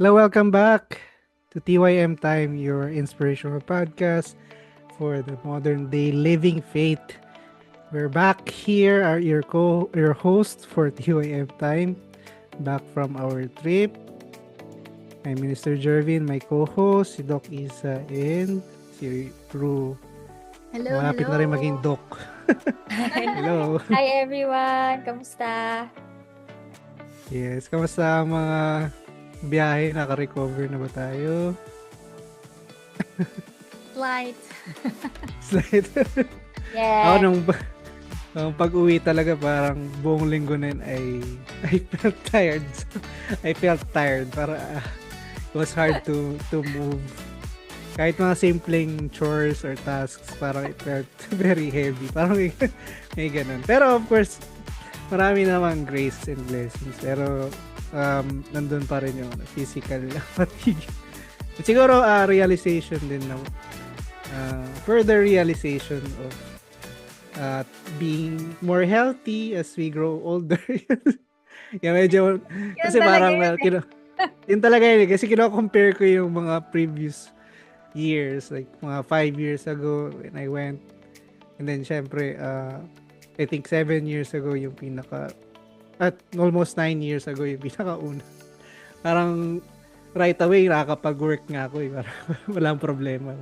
Hello, welcome back to TYM Time, your inspirational podcast for the modern day living faith. We're back here, your host for TYM Time, back from our trip. I'm Minister Jervin, my co-host, si Doc Isa, and si Ru. Hello, Malapit na rin maging hello. Doc. Hello. Hi everyone, kamusta? Yes, kamusta ang mga biyahe? Naka-recover na ba tayo? Flight. Slide. Ako Yeah. nung pag-uwi talaga parang buong linggo na yun I felt tired. I felt tired. It was hard to move. Kahit mga simpleng chores or tasks, parang it felt very heavy. Parang may ganun. Pero of course, marami namang grace and blessings. Pero nandun pa rin yung physical fatigue. At siguro realization din na further realization of being more healthy as we grow older. Yeah, medyo, Yun kasi talaga parang yun eh. yun talaga yun eh. Kasi kino-compare ko yung mga previous years, like mga 5 years ago when I went. And then, syempre, I think 7 years ago yung at almost 9 years ago yung pinakauna. Parang, right away, nakakapag-work nga ako eh. Parang, walang problema.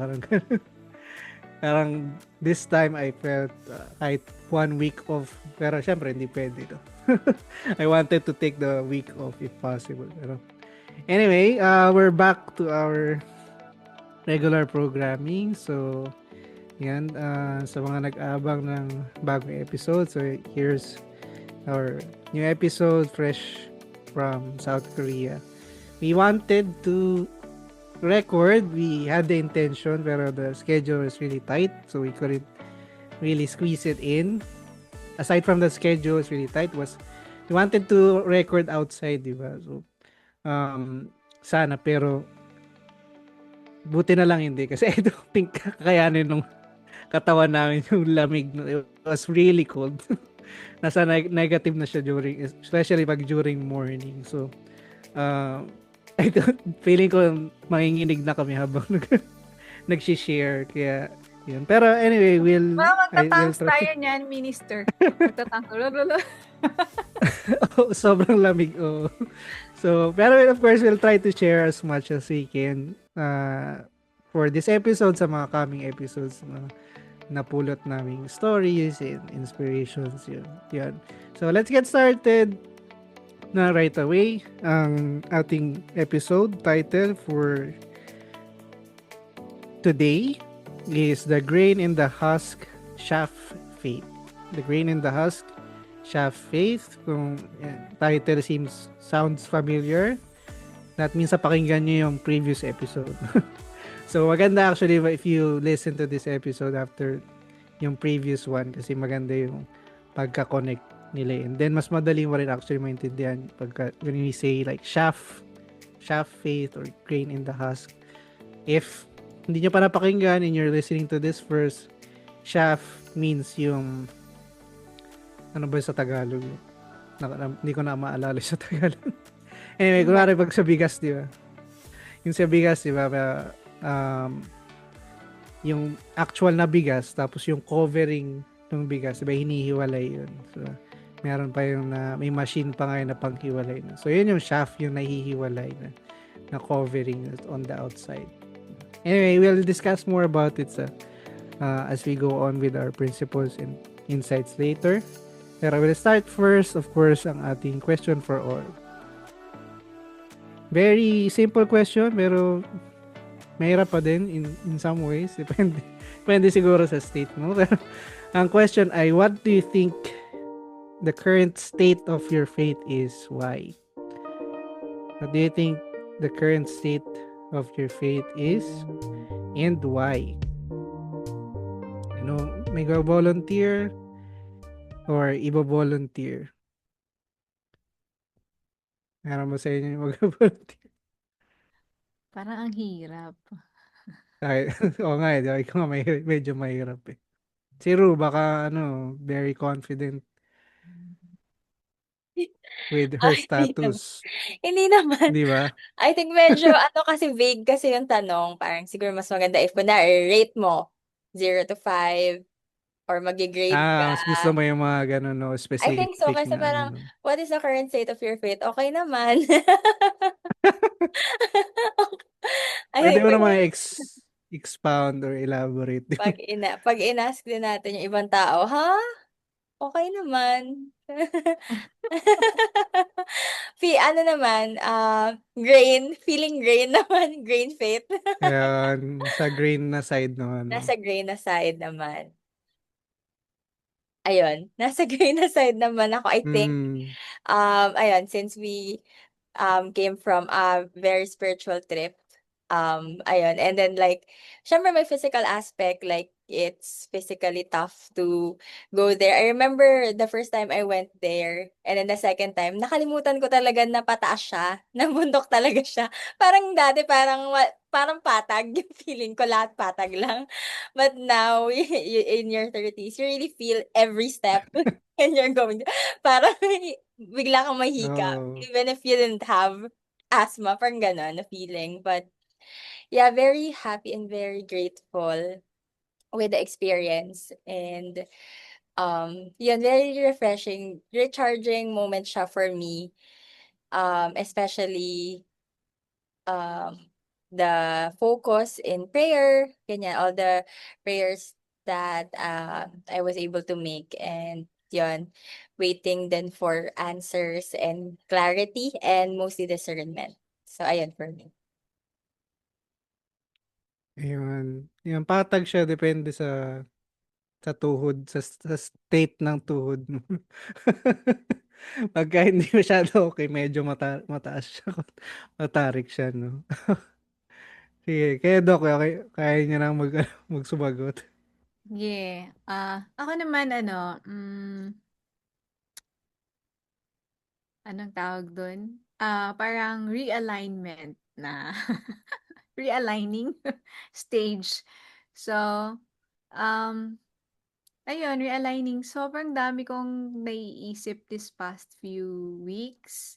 Parang this time I felt kahit 1 week off. Pero syempre hindi pwede no. I wanted to take the week off if possible. Pero anyway, we're back to our regular programming. So yan, sa mga nag-aabang ng bagong episode. So here's our new episode fresh from South Korea. We wanted to record, we had the intention pero the schedule was really tight so we couldn't really squeeze it in. Aside from the schedule was really tight, was we wanted to record outside, di ba? So sana pero buti na lang hindi kasi I don't think kakayanin nung katawan namin yung lamig. It was really cold. Nasa negative na siya during, especially pag during morning. So I don't, feeling ko manginginig na kami habang nag-share. Kaya, yun. Pero anyway, I will Magtatanks try. tayo niyan, minister. Magtatanks. Lolo. Oh, sobrang lamig. Oh. So, pero of course, we'll try to share as much as we can for this episode sa mga coming episodes na napulot naming stories and inspirations. Yun. So, let's get started na right away. Ang ating episode title for today is The Grain in the Husk, Chaff Faith. The Grain in the Husk, Chaff Faith. Kung title sounds familiar, that means pakinggan nyo yung previous episode. So maganda actually if you listen to this episode after yung previous one kasi maganda yung pagka-connect nila. And then mas madali mo rin actually maintindihan pagka when we say like chaff faith or grain in the husk. If hindi nyo pa napakinggan and you're listening to this first, chaff means yung ano ba sa Tagalog? Hindi ko na maalala sa Tagalog. Anyway, kunwari pag sa bigas, di ba? Yung sa bigas, di ba? Yung actual na bigas, tapos yung covering ng bigas, di ba? Hinihiwalay yun. So, meron pa yung may machine pa ngayon na panghiwalay na. So, yun yung chaff, yung nahihiwalay na covering on the outside. Anyway, we'll discuss more about it as we go on with our principles and insights later. Pero we'll start first, of course, ang ating question for all. Very simple question, pero mahirap pa din in some ways. Depende siguro sa state mo. Pero ang question ay, what do you think the current state of your faith is? Why? What do you think the current state of your faith is? And why? May go-volunteer or ibo-volunteer? Meron ba sa inyo yung mag-volunteer? Parang ang hirap. Ay, oo nga eh. Ikaw nga medyo mahirap eh. Si Ru, baka very confident. with her Ay, hindi naman. status, Hindi naman. 'di ba? I think medyo ano kasi vague kasi yung tanong. Parang siguro mas maganda if kunwari rate mo 0 to 5 or magi-grade ka. Mas gusto mo yung mga gano'n 'no, I think so specific kasi na ano parang 'no. what is the current state of your faith? Okay naman. I Puwede think mo naman expound or elaborate, 'di ba? pag inask din natin yung ibang tao, ha? Okay naman. Ano naman, feeling grain naman, grain faith. Ayun, sa green na side naman 'no. Nasa grain na side naman. Ayun, nasa grain na side naman ako, I think. Hmm, Ayun, since we came from a very spiritual trip. Ayun, and then like, syempre may physical aspect, like it's physically tough to go there. I remember the first time I went there, and then the second time, nakalimutan ko talaga na pataas siya, na bundok talaga siya. Parang dati, parang patag yung feeling ko, lahat patag lang. But now, in your 30s, you really feel every step when you're going. Parang bigla kang mahika, oo. even if you didn't have asthma, parang gano'n na feeling. But yeah, very happy and very grateful with the experience. And yun, very refreshing, recharging moment siya for me. Especially um the focus in prayer, ganyan, all the prayers that I was able to make, and yun, waiting then for answers and clarity and mostly discernment. So ayun for me. Ayun, yung patag siya depende sa tuhod, sa state ng tuhod mo. Pagka hindi masyado okey medyo mataas siya, matarik siya 'no. Sige, kayo Doc, kaya niyo ng magsumagot? Yeah. Ako naman ano, anong tawag dun? Parang realignment na realigning stage. So, um, ayun, realigning. Sobrang dami kong naiisip this past few weeks.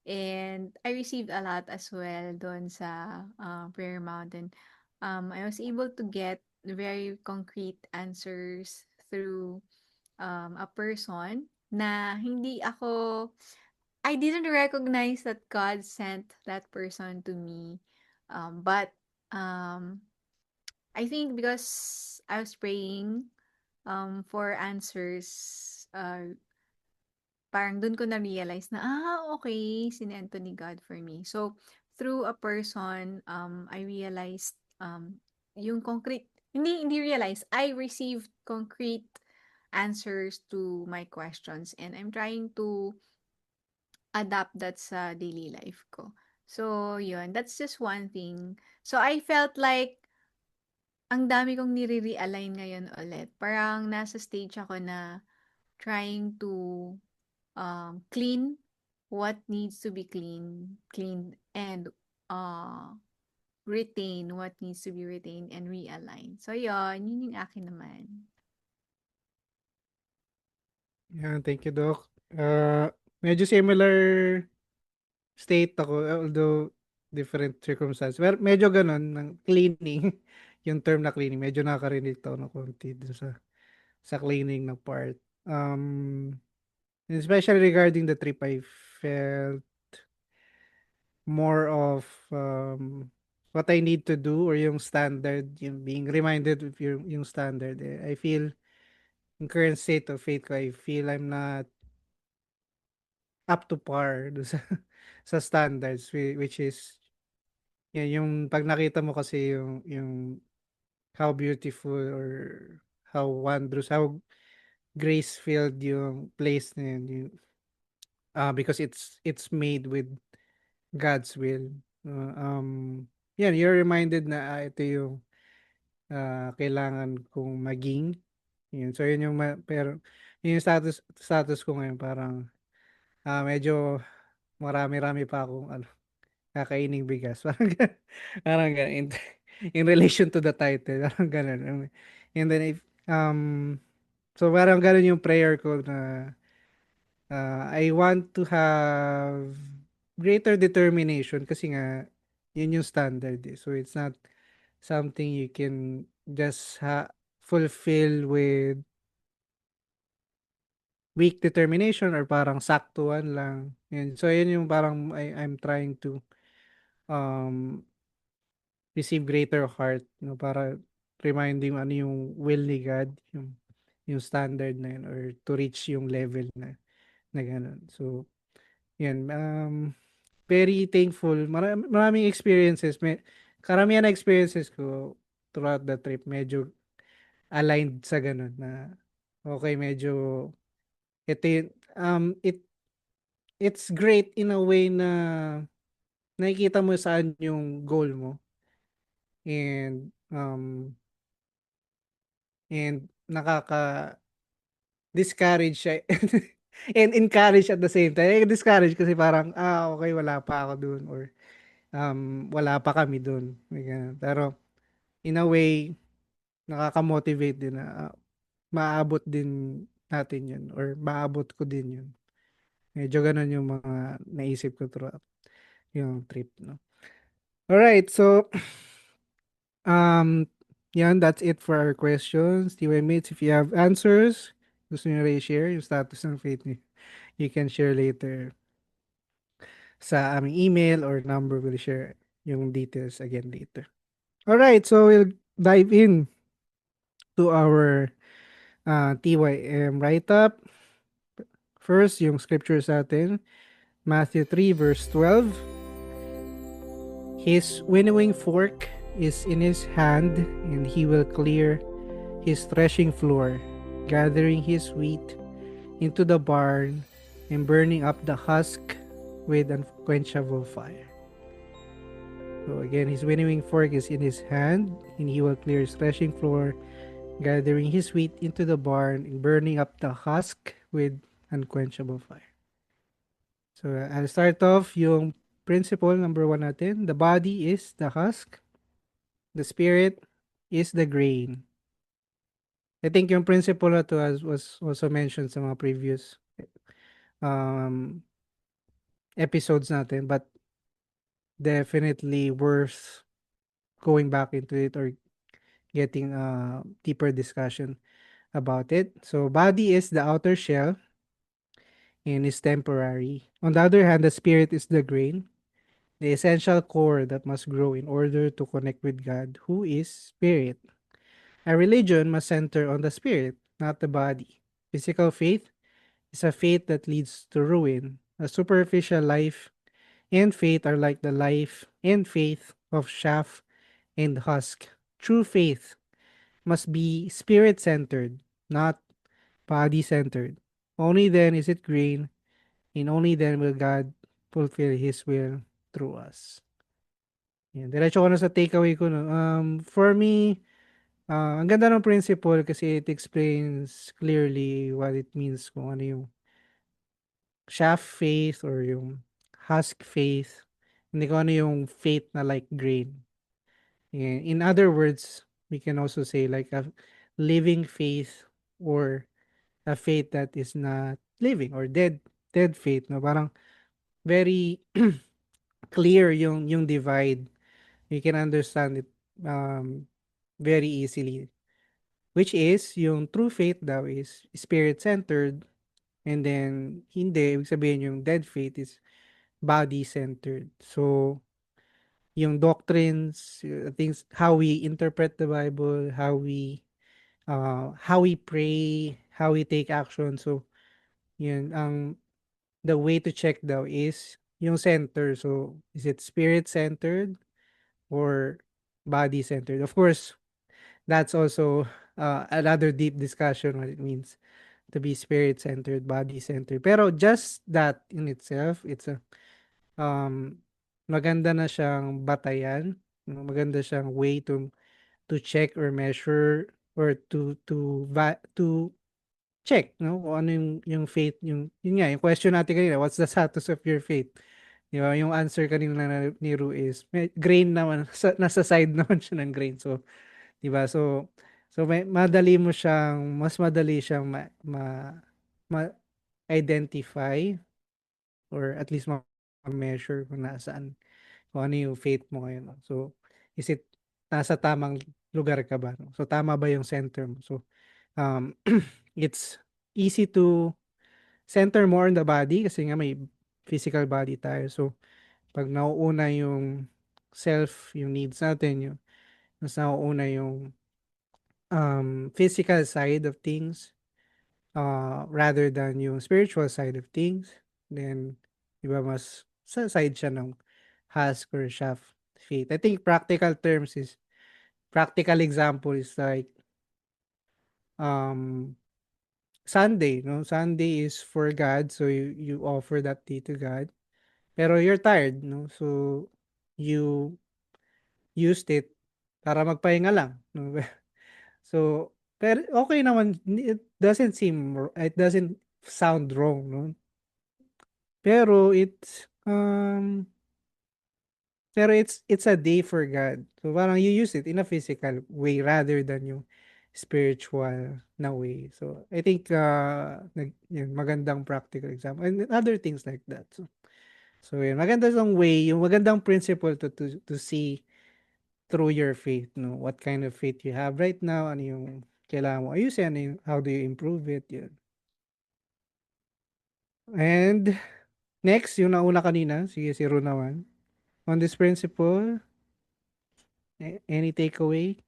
And I received a lot as well doon sa Prayer Mountain. I was able to get very concrete answers through a person na hindi ako, I didn't recognize that God sent that person to me. But um, I think because I was praying for answers, parang dun ko na-realize na, okay, sinento ni God for me. So, through a person, I realized, yung concrete, hindi realize, I received concrete answers to my questions, and I'm trying to adapt that sa daily life ko. So, yun, that's just one thing. So, I felt like ang dami kong nire-realign ngayon ulit. Parang nasa stage ako na trying to clean what needs to be cleaned, and uh, retain what needs to be retained and realign. So, yun yung akin naman. Yan, thank you Doc. Medyo similar state ako, although different circumstance. Pero medyo gano'n ng cleaning, yung term na cleaning, medyo nakaka-relate ako ng konti dun sa cleaning na part. Um, Especially regarding the trip, I felt more of what I need to do, or yung standard, yung being reminded of yung standard. I feel in current state of faith ko, I feel I'm not up to par dun sa sa standards, which is yan, yung 'pag nakita mo kasi yung how beautiful, or how wondrous, how grace-filled yung place na yun, because it's made with God's will. Uh, um, Yan, you're reminded na ito yung kailangan kong maging. Yun. So yun yung pero yun yung status ko ngayon, parang medyo marami-rami pa akong kakaining bigas. Parang parang ganun. In relation to the title, parang ganun. And then if so parang ganun yung prayer ko na I want to have greater determination kasi nga yun yung standard eh. So it's not something you can just fulfill with weak determination or parang saktuan lang. Yun. So yun yung parang I'm trying to um receive greater heart no para reminding ano yung will ni God, yung standard na yun or to reach yung level na ganun. So yun very thankful. Maraming experiences. Karamihan na experiences ko throughout the trip medyo aligned sa ganun na okay, medyo ito yun, it's great in a way na nakikita mo saan yung goal mo and discourage siya and encourage at the same time. Discourage kasi parang okay, wala pa ako dun or wala pa kami dun. May ganun. Pero in a way nakaka-motivate din na maaabot din natin yun or maabot ko din yun. Medyo ganun yung mga naisip ko throughout yung trip, no? Alright, so Um, yan, that's it for our questions. TY mates, if you have answers, gusto nyo i-share yung status ng faith niyo, you can share later sa aming email or number. We'll share yung details again later. Alright, so we'll dive in to our TYM write-up. First, yung scriptures natin. Matthew 3 verse 12. His winnowing fork is in his hand, and he will clear his threshing floor, gathering his wheat into the barn and burning up the husk with unquenchable fire. So again, his winnowing fork is in his hand, and he will clear his threshing floor, gathering his wheat into the barn and burning up the husk with unquenchable fire. So I'll start off yung principle number 1 natin. The body is the husk. The spirit is the grain. I think yung principle na to was also mentioned sa mga previous um, episodes natin, but definitely worth going back into it or getting a deeper discussion about it. So body is the outer shell and is temporary. On the other hand, the spirit is the grain, the essential core that must grow in order to connect with God, who is spirit. A religion must center on the spirit, not the body. Physical faith is a faith that leads to ruin. A superficial life and faith are like the life and faith of chaff and husk. True faith must be spirit centered, not body centered. Only then is it grain, and only then will God fulfill His will through us. Yan. Diretso ko na sa takeaway ko. No? For me, ang ganda ng principle kasi it explains clearly what it means kung ano yung chaff faith or yung husk faith. Hindi ko ano yung faith na like grain. In other words, we can also say like a living faith or a faith that is not living or dead faith. No? Parang very clear yung divide. You can understand it very easily. Which is, yung true faith daw is spirit-centered, and then hindi, ibig sabihin yung dead faith is body-centered. So, yung doctrines, things, how we interpret the Bible, how we pray, how we take action. So, yun, the way to check daw is yung center. So, is it spirit-centered or body-centered? Of course, that's also another deep discussion what it means to be spirit-centered, body-centered. Pero just that in itself, it's a maganda na siyang batayan, no? Maganda siyang way to check or measure or to check, no? Kung ano yung faith, yun nga, yung question natin kanina, what's the status of your faith? Di ba? Yung answer kanina ni Ru is grain naman, nasa side naman siya ng grain. So, 'di ba? So mas madali siyang ma identify or at least ma-measure kung nasaan, kung ano yung faith mo ngayon. No? So, is it nasa tamang lugar ka ba? No? So, tama ba yung center mo? So, um, it's easy to center more on the body kasi nga may physical body tayo. So, pag nauuna yung self, yung needs natin, yung mas nauuna yung physical side of things rather than yung spiritual side of things, then, di ba, mas sa side siya ng husk or shaft faith. I think practical example is like, um, Sunday, no? Sunday is for God, so you offer that day to God. Pero you're tired, no? So, you used it para magpahinga lang, no? So, pero okay naman, it doesn't sound wrong, no? Pero it's a day for God. So parang you use it in a physical way rather than yung spiritual na way. So I think yun, magandang practical example and other things like that. So yun, maganda yung way, yung magandang principle to see through your faith, no? What kind of faith you have right now, ano yung kailangan mo ayusin, how do you improve it, yun. And next, yung nauna kanina, sige si Ru naman. On this principle, any takeaway?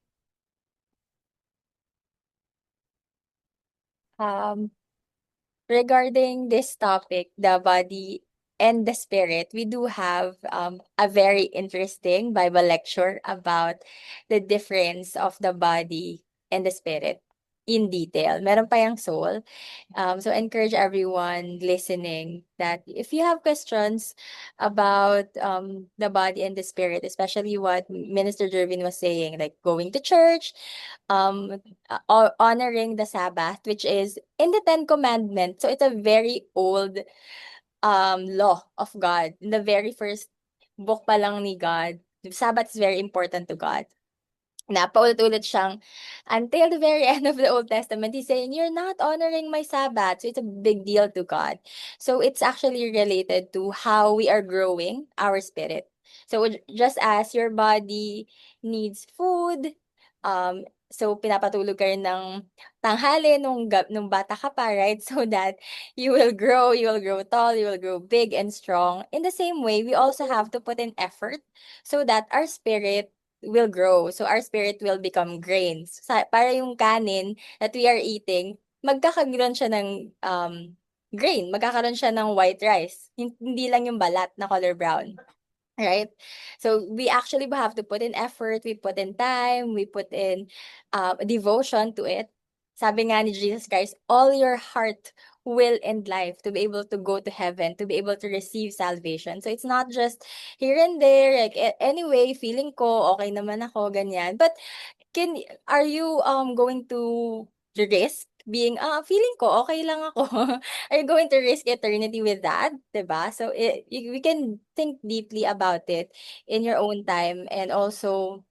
Um, Regarding this topic, the body and the spirit, we do have a very interesting Bible lecture about the difference of the body and the spirit in detail. Meron pa yung soul. So encourage everyone listening that if you have questions about the body and the spirit, especially what Minister Jervin was saying, like going to church, honoring the Sabbath, which is in the Ten Commandments. So it's a very old law of God. In the very first book pa lang ni God, the Sabbath is very important to God. Na paulit-ulit siyang until the very end of the Old Testament, he's saying, "You're not honoring my Sabbath." So it's a big deal to God. So it's actually related to how we are growing our spirit. So just as your body needs food, so pinapatulog ka rin ng tanghali nung bata ka pa, right? So that you will grow tall, you will grow big and strong. In the same way, we also have to put in effort so that our spirit will grow. So our spirit will become grains. Para yung kanin that we are eating, magkakaroon siya ng grain, magkakaroon siya ng white rice. Hindi lang yung balat na color brown. Right? So we actually have to put in effort, we put in time, we put in devotion to it. Sabi nga ni Jesus Christ, all your heart, will, and life to be able to go to heaven, to be able to receive salvation. So it's not just here and there, like anyway, feeling ko, okay naman ako, ganyan. But are you going to risk being feeling ko okay lang ako? Are you going to risk eternity with that, 'di ba? So we can think deeply about it in your own time, and also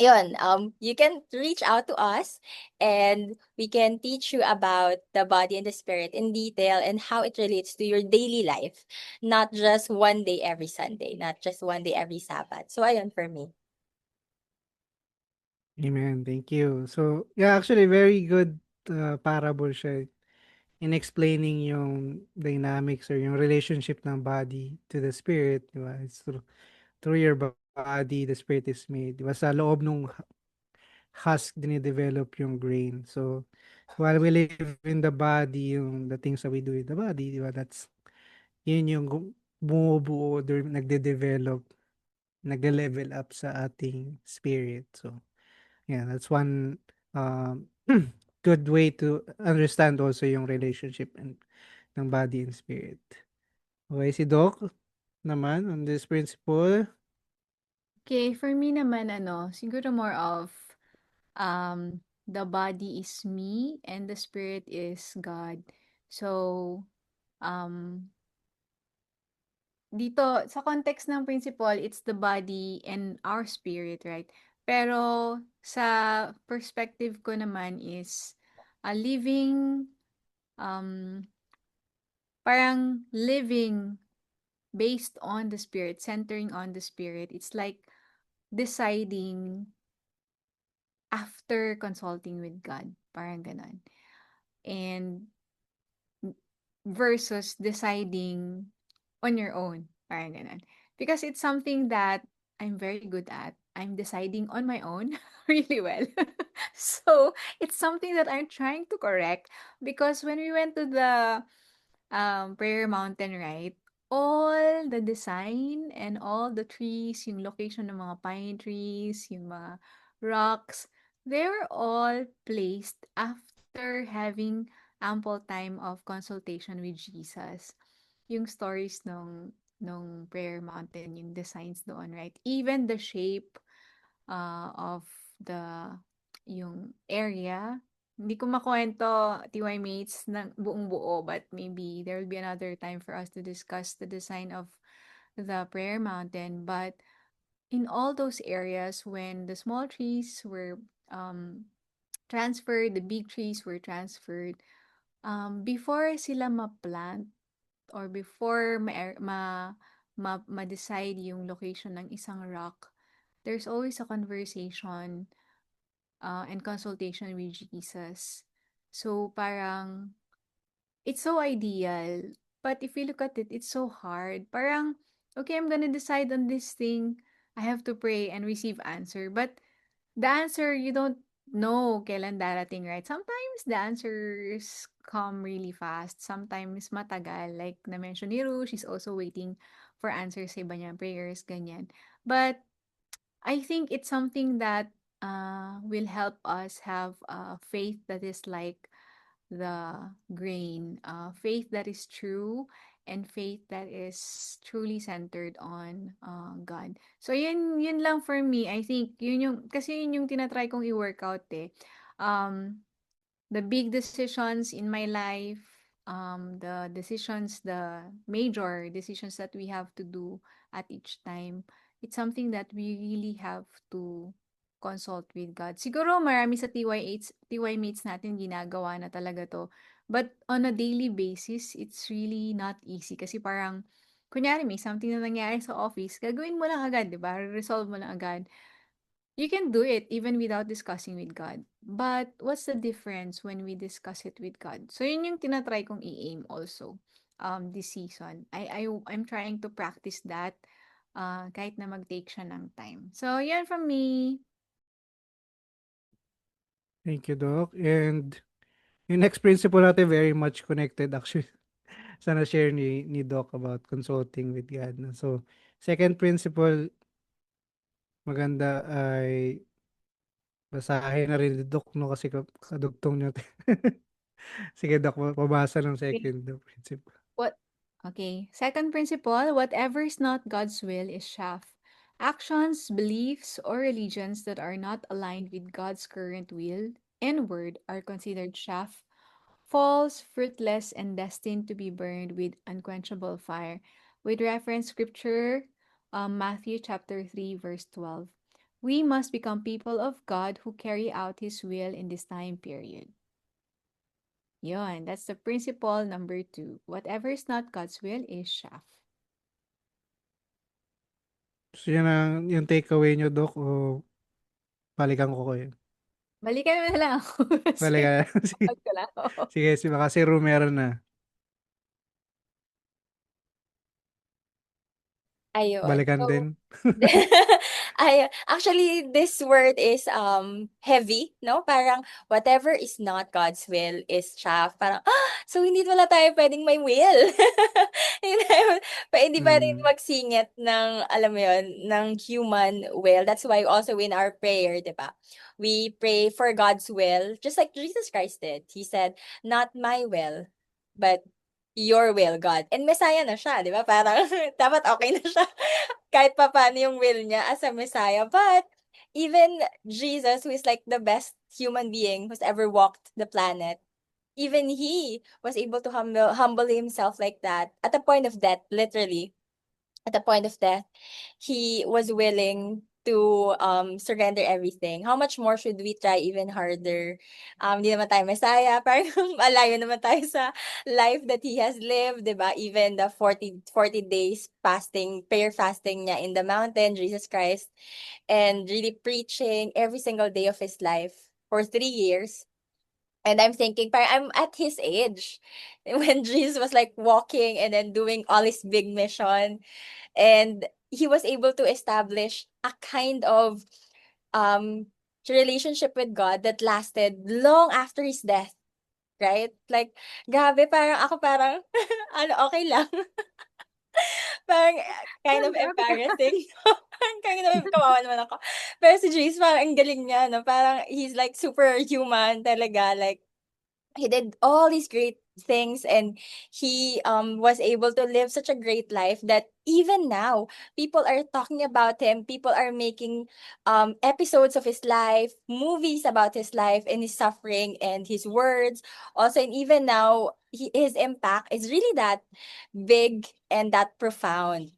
yun, you can reach out to us and we can teach you about the body and the spirit in detail and how it relates to your daily life, not just one day every Sunday, not just one day every Sabbath. So ayun for me. Amen. Thank you. So, yeah, actually, very good parable siya in explaining yung dynamics or yung relationship ng body to the spirit. Di ba? It's through your body, the spirit is made. Di ba? Sa loob ng husk, dinidevelop yung grain. So, while we live in the body, yung the things that we do in the body, di ba? Yun yung bumubuo, nagde-develop, nagde-level up sa ating spirit. So, yeah, that's one um, good way to understand also yung relationship ng body and spirit. Okay, si Doc naman on this principle. Okay, for me naman siguro more of the body is me and the spirit is God. So, um dito sa context ng principle, it's the body and our spirit, right? Pero sa perspective ko naman is a living um parang living based on the Spirit, centering on the Spirit. It's like deciding after consulting with God. Parang ganon. And versus deciding on your own. Parang ganon. Because it's something that I'm very good at. I'm deciding on my own really well. So it's something that I'm trying to correct because when we went to the Prayer Mountain, right? All the design and all the trees, yung location ng mga pine trees, yung mga rocks, they were all placed after having ample time of consultation with Jesus. Yung stories nung Prayer Mountain, yung designs doon, right? Even the shape of the yung area. Hindi ko makuwento, TY mates, ng buong buo, but maybe there will be another time for us to discuss the design of the Prayer Mountain. But in all those areas, when the small trees were transferred, the big trees were transferred, before sila ma-plant or before ma-decide yung location ng isang rock, there's always a conversation and consultation with Jesus. So parang it's so ideal. But if you look at it, it's so hard. Parang, okay, I'm gonna decide on this thing. I have to pray and receive answer. But the answer, you don't know kailan darating, right? Sometimes the answers come really fast. Sometimes matagal. Like na-mention ni Ru, she's also waiting for answers sa iba niyang prayers, ganyan. But I think it's something that will help us have faith that is like the grain, faith that is true, and faith that is truly centered on God. So yun lang for me. I think kasi yun yung tinatry kong i-workout eh. The big decisions in my life, the major decisions that we have to do at each time, it's something that we really have to consult with God. Siguro marami sa TY mates natin ginagawa na talaga to. But on a daily basis, it's really not easy. Kasi parang, kunyari may something na nangyari sa office, gagawin mo lang agad, di ba? Resolve mo lang agad. You can do it even without discussing with God. But what's the difference when we discuss it with God? So yun yung tinatry kong i-aim also this season. I'm trying to practice that kahit na mag-take siya ng time. So yan from me. Thank you, Doc. And yung next principle natin very much connected actually sa na-share ni Doc about consulting with God. No? So, second principle, maganda ay basahin na rin ni Doc, no? Kasi kadugtong nyo. Sige, Doc, pabasa ng Okay. second principle. What? Okay. Second principle, whatever is not God's will is chaff. Actions, beliefs, or religions that are not aligned with God's current will and word are considered chaff, false, fruitless, and destined to be burned with unquenchable fire. With reference scripture, Matthew chapter 3, verse 12. We must become people of God who carry out His will in this time period. Yun, that's the principle number 2. Whatever is not God's will is chaff. So, yan ang yung takeaway nyo, Doc, o balikan ko kayo? Balikan mo na lang ako kasi Balikan. Sige, pag ko lang. Oo. sige, baka si Romero na. Ayun. Balikan So, din. actually this word is heavy, no? Parang whatever is not God's will is chaff. Parang so hindi wala tayo pwedeng may will. Hindi tayo hindi pwedeng Mm. magsingit ng alam mo yon ng human will. That's why also in our prayer, 'di ba? We pray for God's will just like Jesus Christ did. He said, "Not my will, but your will, God." And Messiah na siya, 'di ba? Parang dapat okay na siya kahit papaano yung will niya as a Messiah. But even Jesus, who is like the best human being who's ever walked the planet, even he was able to humble himself like that at the point of death, literally. At the point of death, he was willing to surrender everything, how much more should we try even harder? Hindi naman tayo Messiah, parang malayo naman tayo sa life that he has lived, 'di ba? Even the 40 days fasting, prayer fasting niya in the mountain, Jesus Christ, and really preaching every single day of his life for 3 years. And I'm thinking, parang I'm at his age when Jesus was like walking and then doing all his big mission, and he was able to establish a kind of um relationship with God that lasted long after his death, right? Like, grabe, parang ako parang, ano, okay lang. Parang kind of Grabe ka. embarrassing. Parang kind of kawawa naman ako. Pero si Jace, parang ang galing niya, no? Parang he's like super human talaga. Like, he did all these great things, and he was able to live such a great life that even now people are talking about him, people are making episodes of his life, movies about his life and his suffering and his words also. And even now his impact is really that big and that profound,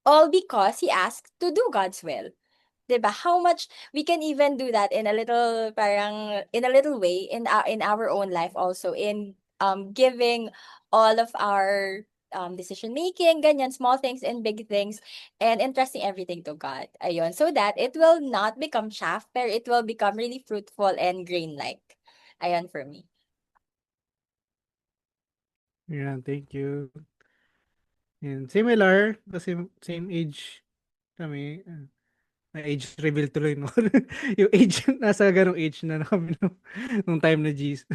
all because he asked to do God's will. 'Di ba? How much we can even do that in a little, parang in a little way in our own life also, in giving all of our decision making, ganyan, small things and big things, and entrusting everything to God. Ayun, so that it will not become chaff, pero it will become really fruitful and grain-like. Ayun for me. Yeah, thank you. And similar, kasi same age kami. May age reveal tuloy no. Yung age, nasa ganong age na kami nung time na Jesus,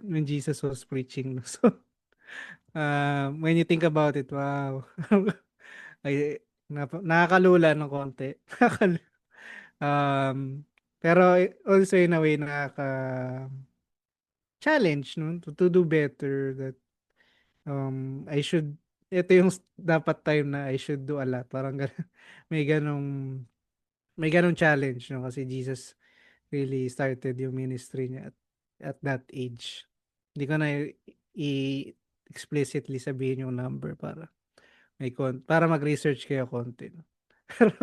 when Jesus was preaching. No? So, when you think about it, wow. Ay, nakakalula ng konti. um, pero also in a way challenge no to do better, that I should, ito yung dapat time na I should do a lot, parang may ganong may ganong challenge no, kasi Jesus really started yung ministry niya at that age. Hindi ko na explicitly sabihin yung number para para mag-research kayo konti, no? Pero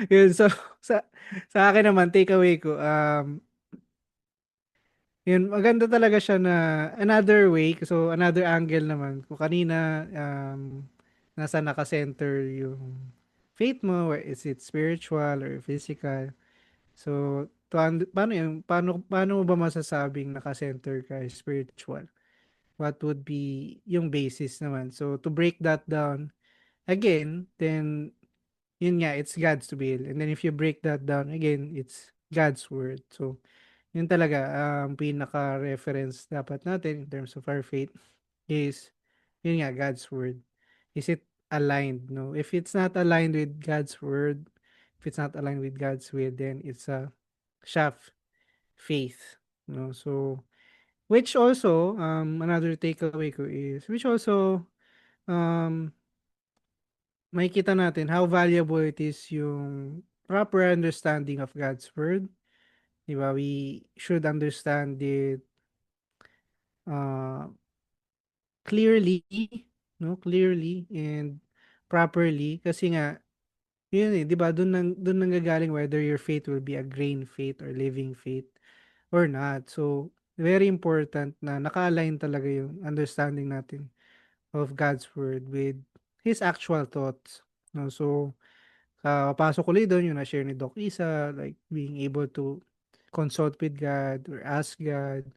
yun, so sa akin naman takeaway ko, yun, maganda talaga siya na another way, so another angle naman. Kung kanina, nasa naka-center yung faith mo, or is it spiritual or physical. So, paano mo ba masasabing naka-center ka spiritual? What would be yung basis naman? So, to break that down, again, then, yun nga, it's God's will. And then if you break that down, again, it's God's word. So, yun talaga, pinaka-reference dapat natin in terms of our faith is, yun nga, God's word. Is it aligned, no? If it's not aligned with God's word, if it's not aligned with God's will, then it's a shaft faith, no? So, which also, another takeaway ko is, which also, um, makikita natin how valuable it is yung proper understanding of God's word. Di ba? We should understand it uh, clearly, no? Clearly and properly. Kasi nga, yun eh, di ba? Doon nanggagaling whether your faith will be a grain faith or living faith or not. So, very important na naka-align talaga yung understanding natin of God's word with His actual thoughts. No? So, pasok ko ulit doon yung na-share ni Doc Isa, like being able to consult with God or ask God,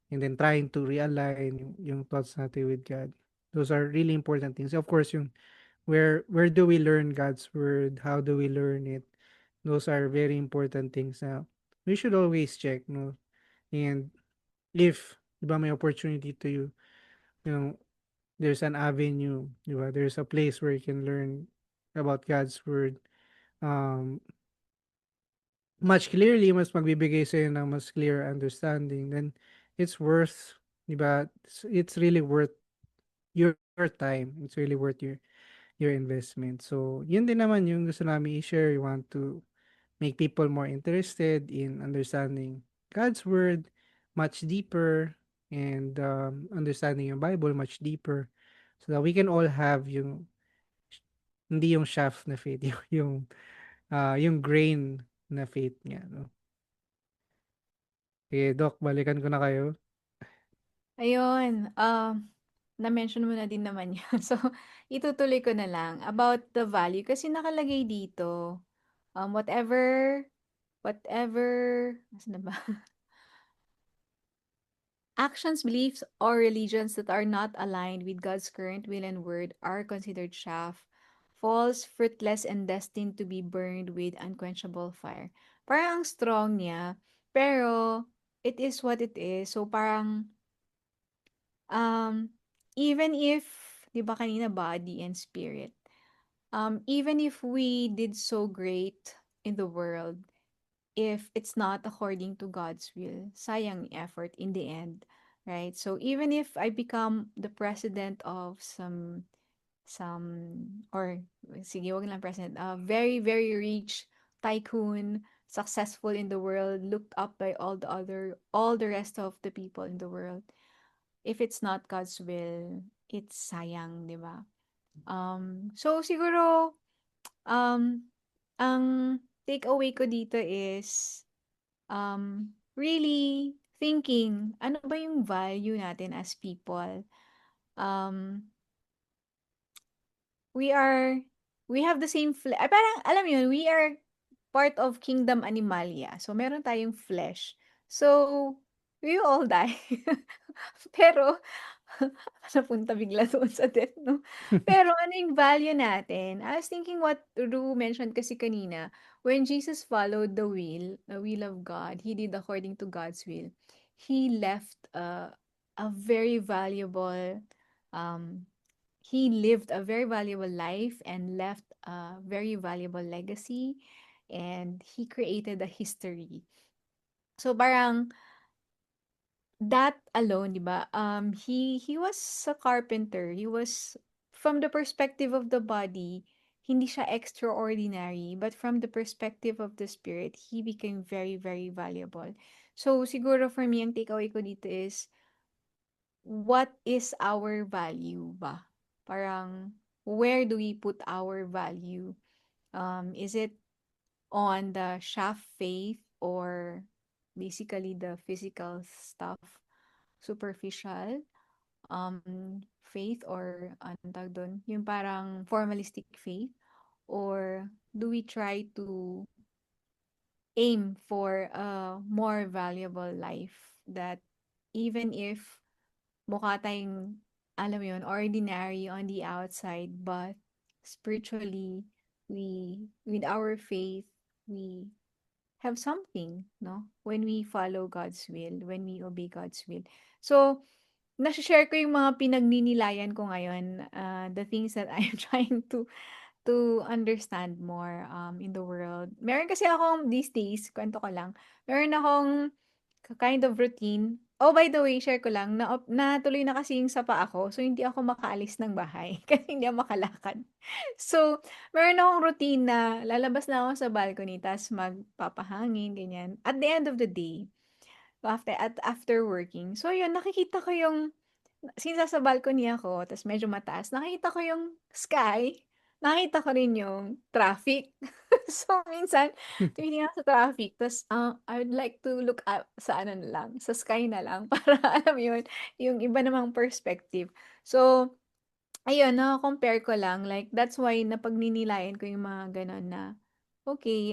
and then trying to realign yung thoughts natin with God. Those are really important things. Of course, yung where do we learn God's word? How do we learn it? Those are very important things na we should always check, no? And if, di ba, may opportunity to you know, there's an avenue, di ba? There's a place where you can learn about God's word. Um, much clearly, mas magbibigay sa'yo ng mas clear understanding, then it's worth, di ba? It's really worth your time. It's really worth your investment. So, yun din naman yung gusto namin i-share. We want to make people more interested in understanding God's word much deeper, and understanding yung Bible much deeper, so that we can all have yung hindi yung shaft na faith, yung yung grain na faith niya, no? Okay, Doc, balikan ko na kayo. Ayun, na-mention mo na din naman yan. So, itutuloy ko na lang about the value kasi nakalagay dito, whatever, asan na ba? Actions, beliefs, or religions that are not aligned with God's current will and word are considered chaff, false, fruitless, and destined to be burned with unquenchable fire. Parang ang strong niya, pero it is what it is. So parang, um, even if, di ba kanina body and spirit, even if we did so great in the world, if it's not according to God's will, sayang yung effort in the end, right? So even if I become the president of or sige, wag lang president, very very rich tycoon, successful in the world, looked up by all the rest of the people in the world. If it's not God's will, it's sayang, 'di ba? So siguro ang takeaway ko dito is really thinking, ano ba yung value natin as people? Um, we are, we have the same flesh. Parang, alam mo yun, we are part of Kingdom Animalia. So, meron tayong flesh. So, we will all die. Pero, napunta bigla doon sa death, no? Pero ano yung value natin? I was thinking what Ru mentioned kasi kanina, when Jesus followed the will of God, he did according to God's will. He left a very valuable, um, he lived a very valuable life and left a very valuable legacy, and he created a history. So parang that alone, 'di ba? He was a carpenter. He was, from the perspective of the body, hindi siya extraordinary, but from the perspective of the spirit, he became very very valuable. So siguro for me ang takeaway ko dito is, what is our value ba? Parang where do we put our value? Is it on the shaft faith, or basically the physical stuff, superficial faith, or anong tawag dun, yung parang formalistic faith, or do we try to aim for a more valuable life that even if mukha tayong, alam mo yun, ordinary on the outside, but spiritually, with our faith, we have something, no? When we follow God's will, when we obey God's will. So, nasi-share ko yung mga pinagninilayan ko ngayon, the things that I'm trying to understand more in the world. Meron kasi akong these days, kwento ko lang, meron akong kind of routine. Oh, by the way, share ko lang, natuloy na kasi yung sapa ako, so hindi ako makaalis ng bahay kasi hindi ako makalakad. So, meron akong routine na lalabas na ako sa balcony, tas magpapahangin, ganyan. At the end of the day, after working. So, yun, nakikita ko yung, since nasa balcony ako, tas medyo mataas, nakikita ko yung sky, nakita ko rin yung traffic. So, minsan, tumitingin ako sa traffic, tas I would like to look up sa ano na lang, sa sky na lang, para alam mo yun, yung iba namang perspective. So, ayun, nako-compare ko lang, like that's why napagninilayan ko yung mga gano'n na, okay,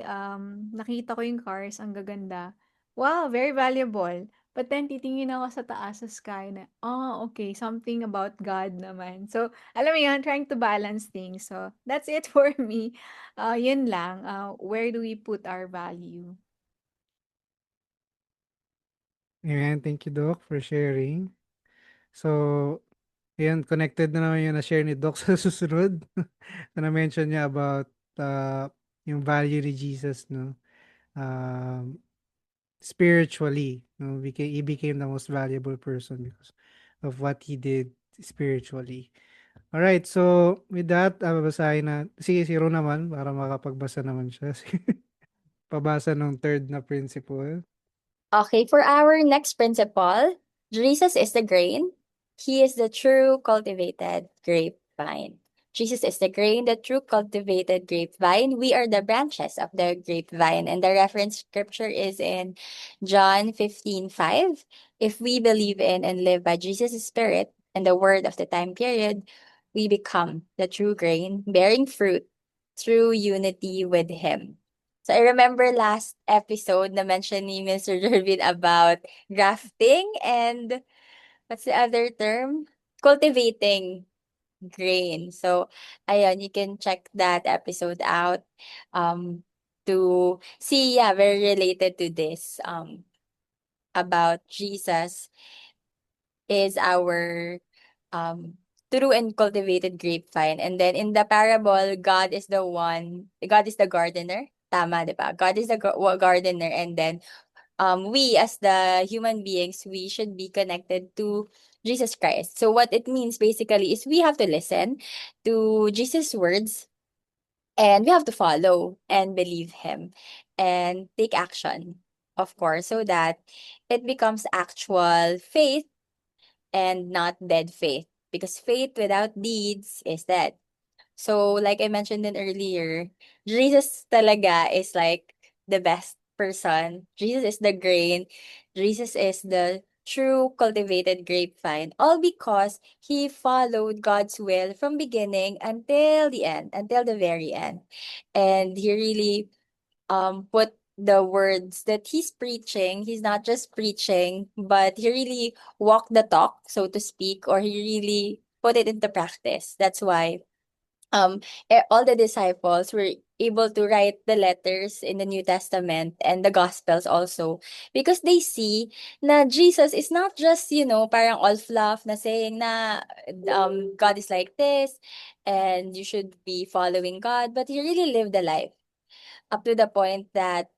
nakita ko yung cars, ang gaganda. Wow, very valuable. But then titingin ako sa taas, sa sky na, oh, okay, something about God naman. So, alam mo yun, trying to balance things. So, that's it for me. Yun lang, where do we put our value? Ayan, thank you, Doc, for sharing. So, ayan, connected na naman yung na-share ni Doc sa susunod. Na mention niya about yung value ni Jesus, no? Um, spiritually, no? He became the most valuable person because of what he did spiritually. All right, so with that, babasahin na. Sige, si Ro naman, para makapagbasa naman siya. Pabasa ng third na principle. Okay, for our next principle, Jesus is the grain. He is the true cultivated grapevine. Jesus is the grain, the true cultivated grapevine. We are the branches of the grapevine. And the reference scripture is in John 15:5. If we believe in and live by Jesus' spirit and the word of the time period, we become the true grain, bearing fruit through unity with Him. So I remember last episode na mention ni Mr. Jervin about grafting and what's the other term? Cultivating grain. So, ayun, you can check that episode out um to see, yeah, very related to this about Jesus is our um true and cultivated grapevine. And then in the parable, God is the gardener. Tama, di ba? God is the gardener, and then we as the human beings, we should be connected to Jesus Christ. So what it means basically is we have to listen to Jesus' words, and we have to follow and believe him and take action, of course, so that it becomes actual faith and not dead faith. Because faith without deeds is dead. So, like I mentioned in earlier, Jesus talaga is like the best person. Jesus is the grain. Jesus is the true cultivated grapevine. All because he followed God's will from beginning until the end, until the very end. And he really put the words that he's preaching, he's not just preaching, but he really walked the talk, so to speak, or he really put it into practice. That's why all the disciples were able to write the letters in the New Testament and the Gospels also, because they see na Jesus is not just, parang all fluff na saying na God is like this and you should be following God, but he really lived the life up to the point that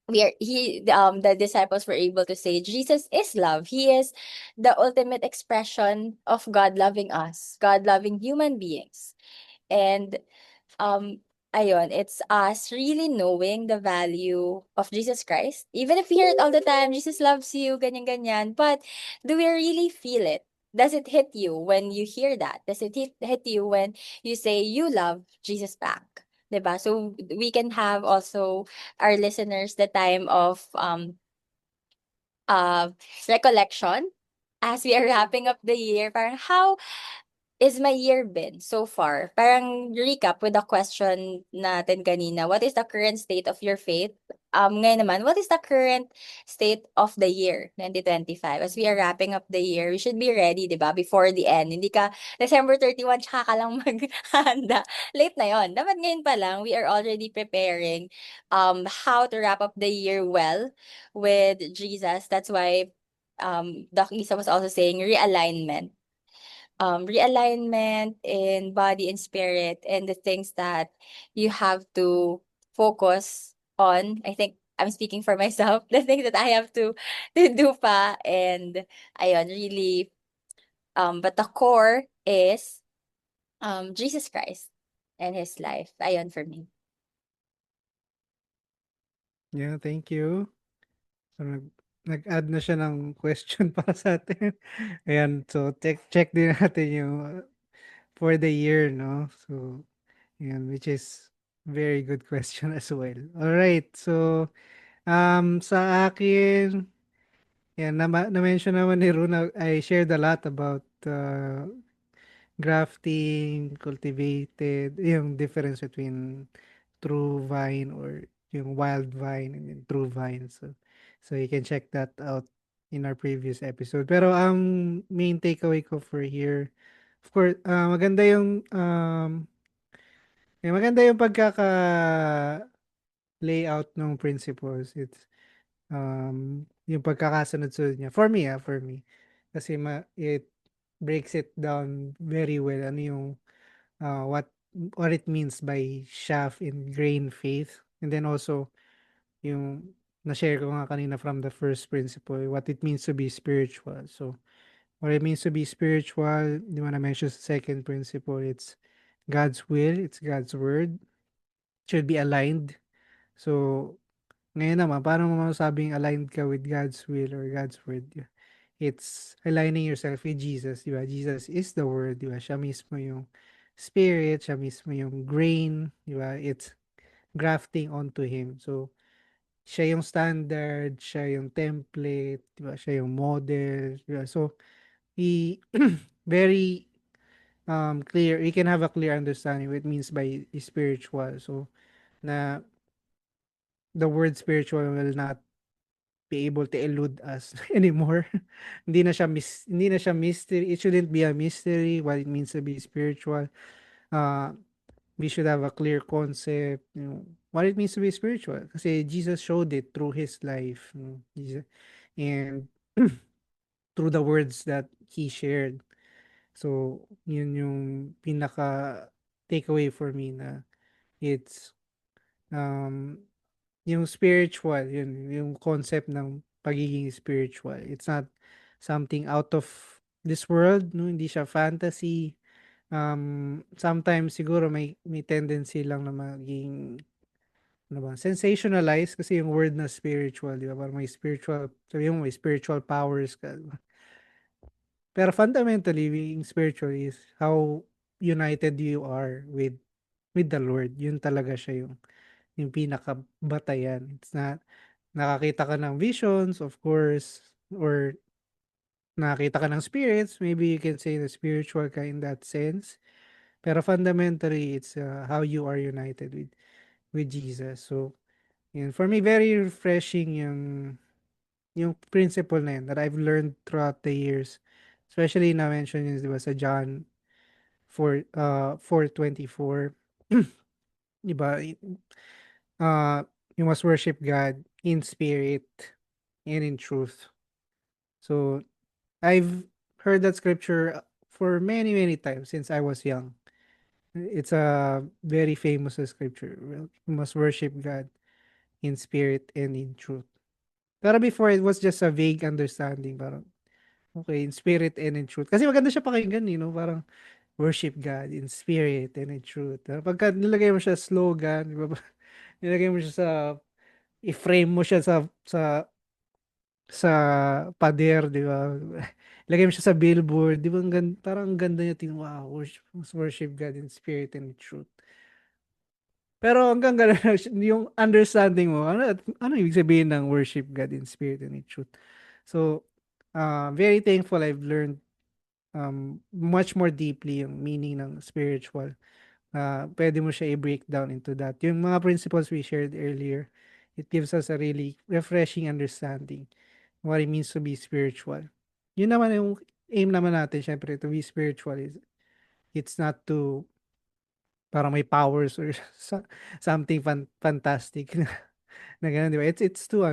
the disciples were able to say Jesus is love. He is the ultimate expression of God loving us, God loving human beings. And um ayun, it's us really knowing the value of Jesus Christ. Even if we hear it all the time, Jesus loves you, ganyan ganyan, but do we really feel it? Does it hit you when you hear that? Does it hit you when you say you love Jesus back? 'Di ba? So we can have also our listeners the time of uh recollection as we are wrapping up the year. Parang how is my year been so far? Parang recap with the question natin kanina. What is the current state of your faith? Ngayon naman, what is the current state of the year, 2025? As we are wrapping up the year, we should be ready, di ba? Before the end. Hindi ka December 31, tsaka ka lang maghanda. Late na yon. Dapat ngayon pa lang, we are already preparing how to wrap up the year well with Jesus. That's why Doc Lisa was also saying realignment, realignment in body and spirit, and the things that you have to focus on. I think I'm speaking for myself. The things that I have to do pa, and ayun, really, but the core is Jesus Christ and his life. Ayun for me. Yeah, thank you. So, nag-add na siya ng question para sa atin. Ayan, so check din natin yung for the year, no? So, ayan, which is very good question as well. All right, so sa akin, yan, na-mention naman ni Runa, I shared a lot about grafting, cultivated, yung difference between true vine or yung wild vine and yung true vine. So you can check that out in our previous episode. Pero ang main takeaway ko for here, of course, maganda yung pagkaka-layout ng principles. It's yung pagkakasunod-sunod niya. For me. Kasi it breaks it down very well. Ano yung what it means by shaft in grain faith, and then also yung na-share ko nga kanina from the first principle, what it means to be spiritual. So what it means to be spiritual, di mo na-mention sa second principle, it's God's will, it's God's word, should be aligned. So ngayon naman, paano mo masabing aligned ka with God's will or God's word? It's aligning yourself with Jesus, di ba? Jesus is the word, di ba? Siya mismo yung Spirit, siya mismo yung grain, di ba? It's grafting onto Him. So, siya yung standard, siya yung template, di ba? Siya yung model, di ba? So, he very clear, we can have a clear understanding what it means by spiritual. So, na the word spiritual will not be able to elude us anymore. Hindi na siya mystery. It shouldn't be a mystery what it means to be spiritual. Uh, we should have a clear concept, what it means to be spiritual. Kasi Jesus showed it through his life, and through the words that he shared. So, yun yung pinaka takeaway for me na it's um yung spiritual, yun yung concept ng pagiging spiritual. It's not something out of this world, no? Hindi siya fantasy. Sometimes siguro may tendency lang na maging ano ba, sensationalize kasi yung word na spiritual, di ba? Parang may spiritual, sabi mo may spiritual powers ka. Di ba? Pero fundamentally, being spiritual is how united you are with the Lord. Yun talaga siya yung pinakabatayan. It's not nakakita ka ng visions, of course, or nakakita ka ng spirits, maybe you can say the spiritual ka in that sense. Pero fundamentally, it's how you are united with Jesus. So, yun. For me, very refreshing yung principle na yun that I've learned throughout the years. Especially na-mention yun, di ba, sa John 4:24. Di ba? Uh, you must worship God in spirit and in truth. So, I've heard that scripture for many, many times since I was young. It's a very famous scripture. Well, you must worship God in spirit and in truth. Pero before, it was just a vague understanding. Parang, okay, in spirit and in truth. Kasi maganda siya pakinggan, parang worship God in spirit and in truth. Pagka nilagay mo siya slogan, di ba? Nilagay mo siya i-frame mo siya sa pader, di ba? Ilagay mo siya sa billboard, di ba? Parang ang ganda niya, wow, worship God in spirit and in truth. Pero hanggang ganun lang yung understanding mo, ano ibig sabihin ng worship God in spirit and in truth. So, very thankful I've learned much more deeply yung meaning ng spiritual. Pwede mo siya i-break down into that. Yung mga principles we shared earlier, it gives us a really refreshing understanding what it means to be spiritual. Yun naman yung aim naman natin, syempre, to be spiritual is it's not to parang may powers or something fantastic na ganun, di ba? It's to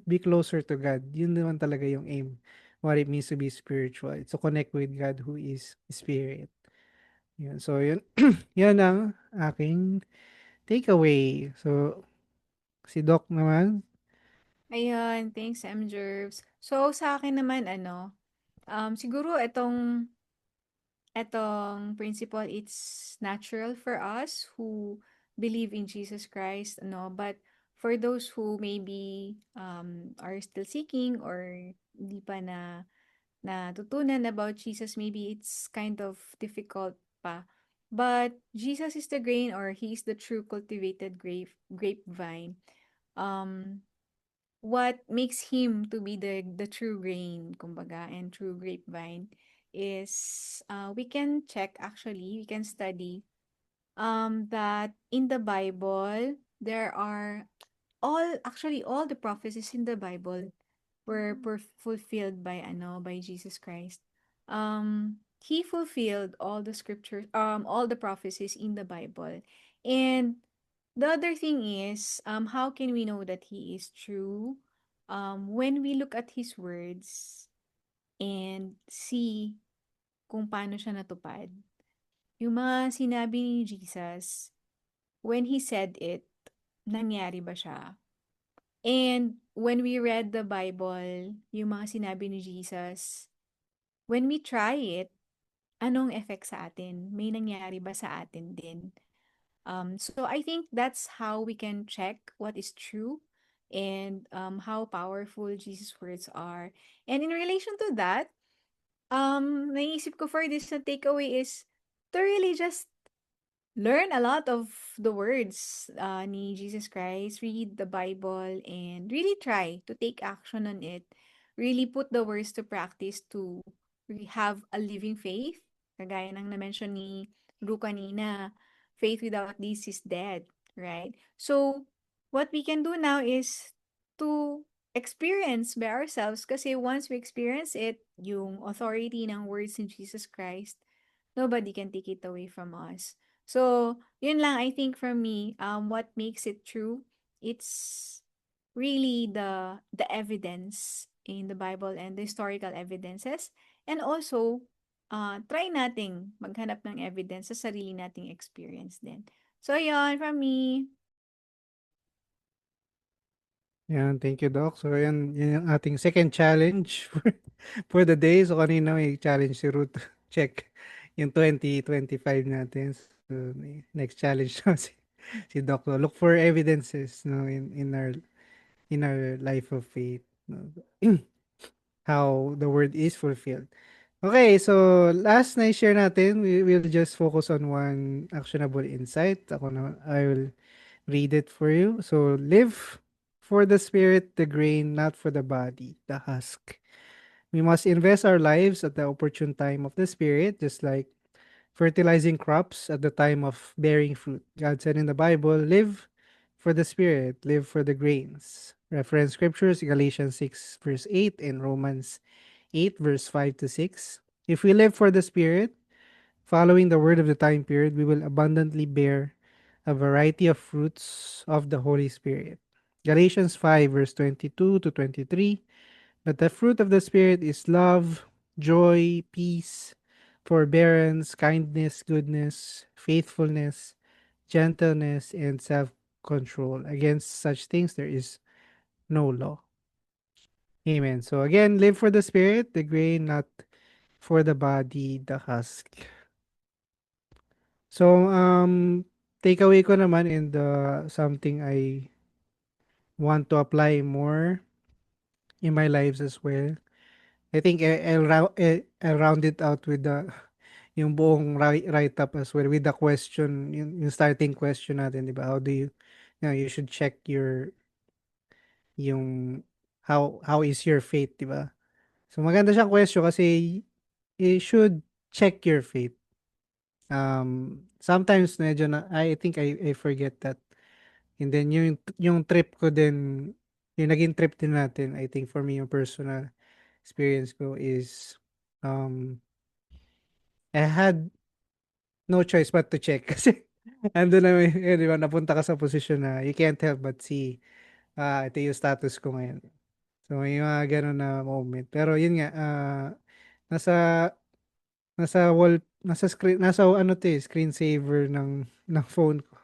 be closer to God. Yun naman talaga yung aim. What it means to be spiritual. It's to connect with God who is Spirit. Yun. So, yun, yun ang aking takeaway. So, si Doc naman. Ayun, thanks, Jervs. So, sa akin naman, siguro etong principle, it's natural for us who believe in Jesus Christ, but for those who maybe are still seeking or hindi pa natutunan about Jesus, maybe it's kind of difficult pa. But Jesus is the grain, or he is the true cultivated grapevine. Um, what makes him to be the true grain, kumbaga, and true grapevine is we can check, actually, we can study that in the Bible there are all the prophecies in the Bible were fulfilled by Jesus Christ. He fulfilled all the scriptures, all the prophecies in the Bible. And the other thing is, how can we know that he is true? When we look at his words and see kung paano siya natupad. Yung mga sinabi ni Jesus, when he said it, nangyari ba siya? And when we read the Bible, yung mga sinabi ni Jesus, when we try it, anong effect sa atin? May nangyari ba sa atin din? So I think that's how we can check what is true and how powerful Jesus' words are. And in relation to that, naisip ko for this na takeaway is to really just learn a lot of the words ni Jesus Christ, read the Bible, and really try to take action on it. Really put the words to practice to have a living faith. Kagaya ng na-mention ni Ru kanina, faith without this is dead, right? So, what we can do now is to experience by ourselves kasi once we experience it, yung authority ng words in Jesus Christ, nobody can take it away from us. So, yun lang, I think for me, what makes it true, it's really the evidence in the Bible and the historical evidences. And also, try nating maghanap ng evidence sa sarili nating experience din. So, yun, from me. Yan, thank you, Doc. So, yan yung ating second challenge for the day. So, kanina may challenge si Ruth. Check yung 2025 natin. So, next challenge na si Doc. So, look for evidences no, in our life of faith. No? How the word is fulfilled. Okay, so last na share natin, we will just focus on one actionable insight. I will read it for you. So, live for the spirit, the grain, not for the body, the husk. We must invest our lives at the opportune time of the spirit, just like fertilizing crops at the time of bearing fruit. God said in the Bible, live for the spirit, live for the grains. Reference scriptures, Galatians 6 verse 8 and Romans 8 verse 5 to 6. If we live for the spirit, following the word of the time period, we will abundantly bear a variety of fruits of the Holy Spirit. Galatians 5, verse 22 to 23. But the fruit of the Spirit is love, joy, peace, forbearance, kindness, goodness, faithfulness, gentleness, and self control. Against such things there is no law. Amen. So again, live for the Spirit, the grain, not for the body, the husk. So, takeaway ko naman and something I want to apply more in my lives as well. I think I'll round it out with the yung buong write-up as well with the question, yung starting question natin, di ba? How do you should check yung how is your faith, di ba? So maganda siyang question kasi you should check your faith. Sometimes medyo I think I forget that. And then yung trip ko din, yung naging trip din natin, I think for me yung personal experience ko is um I had no choice but to check kasi ando na di ba, napunta ka sa posisyon na you can't help but see ito yung status ko ngayon. So may mga ganun na moment. Pero yun nga, nasa nasa ano to screen saver ng phone ko.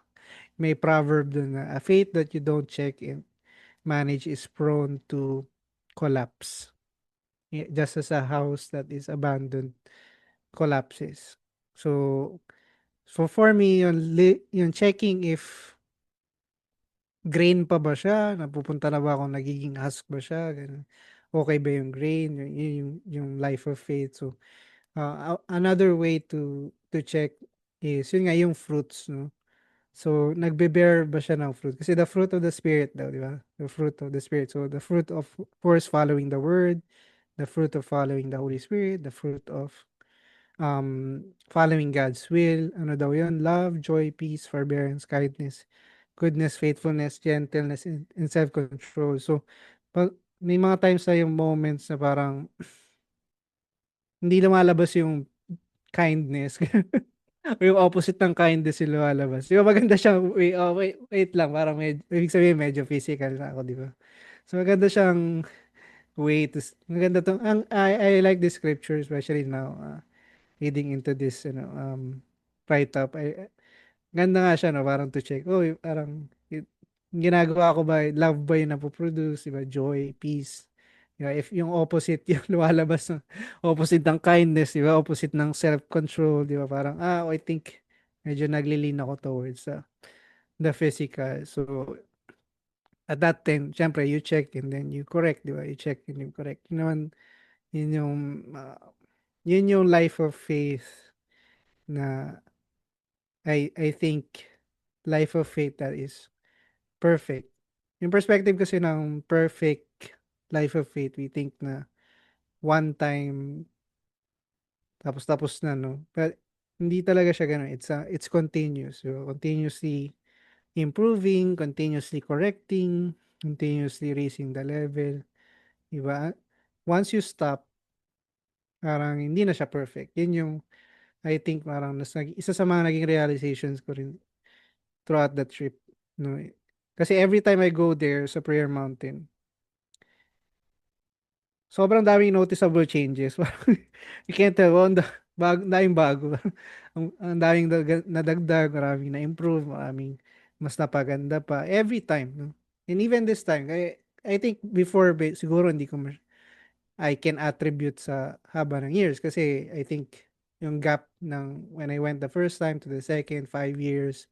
May proverb dun na, a faith that you don't check and manage is prone to collapse. Just as a house that is abandoned collapses. So, for me, yung checking if grain pa ba siya, napupunta na ba akong nagiging husk ba siya, ganun. Okay ba yung grain, yung life of faith. So, another way to check is, yun nga, yung fruits, no? So, nagbe-bear ba siya ng fruit? Kasi the fruit of the Spirit daw, di ba? The fruit of the Spirit. So, the fruit of course, following the Word, the fruit of following the Holy Spirit, the fruit of following God's will, ano daw yun? Love, joy, peace, forbearance, kindness, goodness, faithfulness, gentleness, and self-control. So, pag, may mga times na yung moments na parang hindi lumalabas yung kindness. O yung opposite ng kindness yung lumalabas. Di ba maganda siyang, wait lang, parang ibig sabihin medyo physical na ako, di ba? So maganda siyang way to, maganda tong, I like this scripture, especially now, leading into this, write-up. Ganda nga siya, no? Parang to check. Oh, parang, ginagawa ko ba, love ba yung napoproduce, di ba? Joy, peace. Di ba? If yung opposite yung lumalabas, no? Opposite ng kindness, di ba? Opposite ng self-control, di ba? Parang, I think, medyo naglilin ako towards the physical. So, at that time, syempre, you check and then you correct, di ba? You check and you correct. Yun naman, yun yung, yun yung life of faith na I think life of faith that is perfect. Yung perspective kasi ng perfect life of faith, we think na one time tapos tapos na, no? But hindi talaga siya gano'n. It's continuous. So, continuously improving, continuously correcting, continuously raising the level, 'di ba? Once you stop, parang hindi na siya perfect. Yun yung I think parang isa sa mga naging realizations ko rin throughout the trip, no? Kasi every time I go there sa Prayer Mountain, sobrang daming noticeable changes. You can't tell, oh, daming bago. Ang daming nadagdag, maraming na-improve, maraming mas napaganda pa. Every time, no? And even this time, I think before, siguro hindi ko I can attribute sa haba ng years kasi I think yung gap ng when I went the first time to the second, 5 years,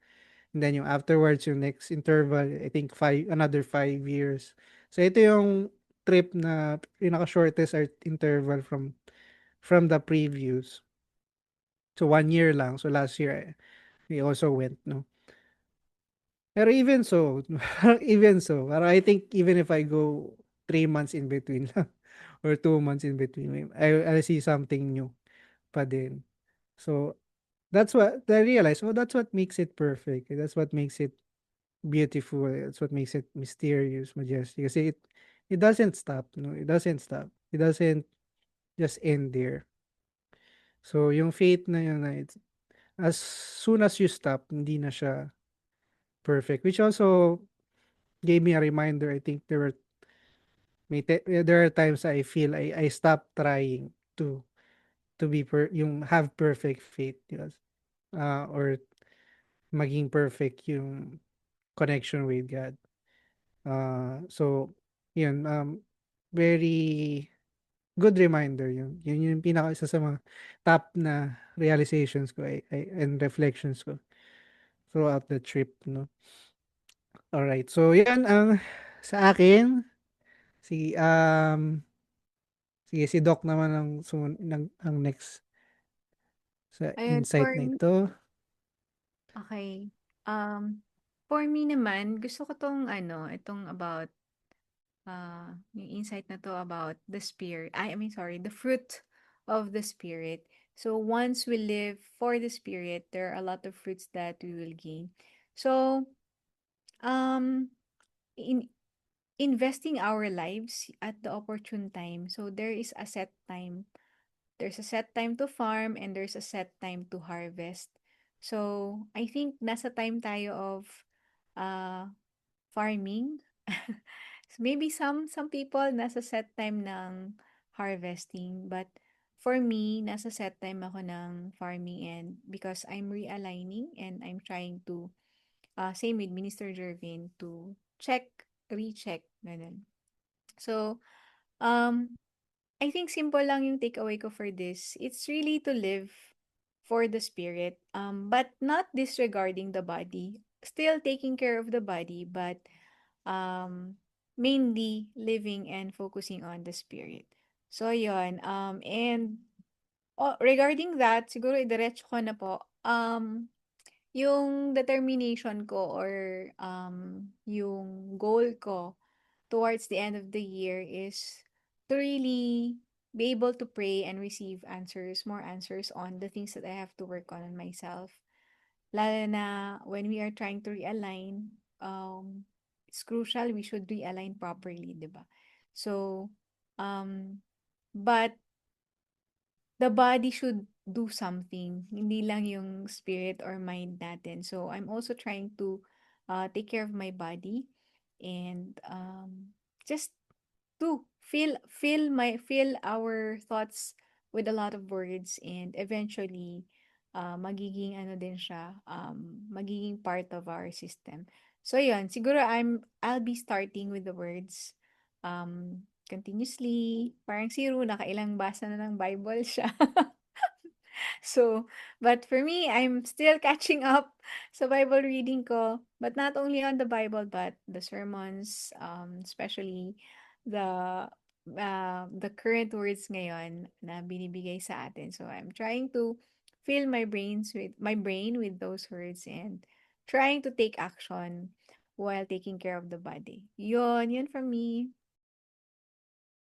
and then yung afterwards, yung next interval, I think another 5 years. So ito yung trip na pinaka-shortest interval from the previous. So 1 year lang. So last year, we also went, no? Pero even so, even so, parang I think even if I go 3 months in between lang, or 2 months in between, I'll see something new pa din. So, that's what I realized. Oh, that's what makes it perfect. That's what makes it beautiful. That's what makes it mysterious, majestic. Kasi it doesn't stop. No, it doesn't stop. It doesn't just end there. So, yung faith na yun, na as soon as you stop, hindi na siya perfect. Which also gave me a reminder. I think there are times I feel I stop trying to be yung have perfect faith, yes. Or maging perfect yung connection with God. So yun, very good reminder yun. Yun yung pinaka isa sa mga top na realizations ko and reflections ko throughout the trip, no. All right. So yan ang sa akin. Si sige, si Doc naman ang next sa Ayun, insight na ito. okay. Um, for me naman, gusto ko itong about, yung insight na 'to about the spirit, I mean, sorry, the fruit of the spirit. So, once we live for the spirit, there are a lot of fruits that we will gain. So, um, in investing our lives at the opportune time. So, there is a set time. There's a set time to farm and there's a set time to harvest. So, I think nasa time tayo of uh, farming. So, maybe some people nasa set time ng harvesting, but for me, nasa set time ako ng farming, and because I'm realigning and I'm trying to, same with Minister Jervin, to check, recheck, ganun. So, um, I think simple lang yung takeaway ko for this. It's really to live for the spirit, but not disregarding the body. Still taking care of the body, but mainly living and focusing on the spirit. So, yon. And regarding that, siguro idiretso ko na po. Yung determination ko, or yung goal ko towards the end of the year is to really be able to pray and receive answers, more answers on the things that I have to work on myself. Lalo na when we are trying to realign, it's crucial we should realign properly, di ba? So, but the body should do something, hindi lang yung spirit or mind natin. So, I'm also trying to take care of my body, and just to feel our thoughts with a lot of words, and eventually magiging ano din siya, magiging part of our system. So yun, siguro I'll be starting with the words continuously. Parang si Ru, nakailang basa na ng Bible siya. So, but for me, I'm still catching up sa Bible reading ko, but not only on the Bible, but the sermons, especially the the current words ngayon na binibigay sa atin. So, I'm trying to fill my brain with those words and trying to take action while taking care of the body. Yun from me.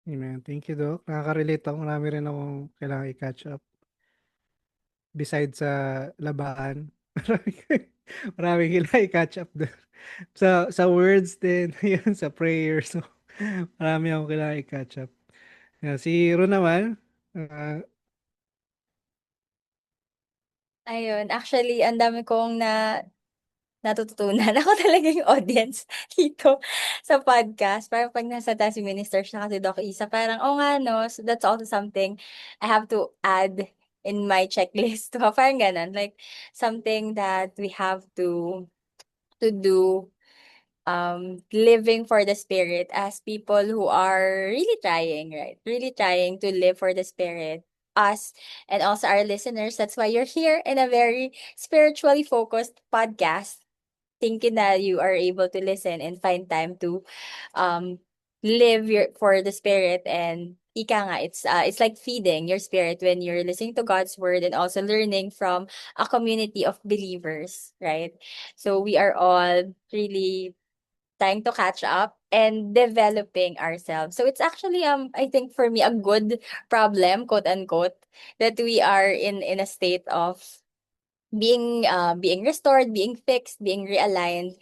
Amen. Thank you, Doc. Nakaka-relate ako. Marami rin akong kailangan i-catch up. Besides sa labahan, maraming kailangan i-catch up doon. Sa words din, yun, sa prayers. So, marami akong kailangan i-catch up. Yeah, si Ron naman, Ayun, actually, ang dami kong natututunan. Ako talaga yung audience dito sa podcast. Parang 'pag nasa taas si Minister siya kasi Doc Isa, parang, "Oo nga 'no, so that's also something I have to add in my checklist." Parang gano'n, like something that we have to do, living for the Spirit as people who are really trying, right? Really trying to live for the Spirit. Us and also our listeners, that's why you're here in a very spiritually focused podcast, thinking that you are able to listen and find time to um live your for the spirit. And ika nga, it's like feeding your spirit when you're listening to God's word and also learning from a community of believers, right? So we are all really trying to catch up and developing ourselves. So it's actually I think for me a good problem, quote unquote, that we are in a state of being restored, being fixed, being realigned,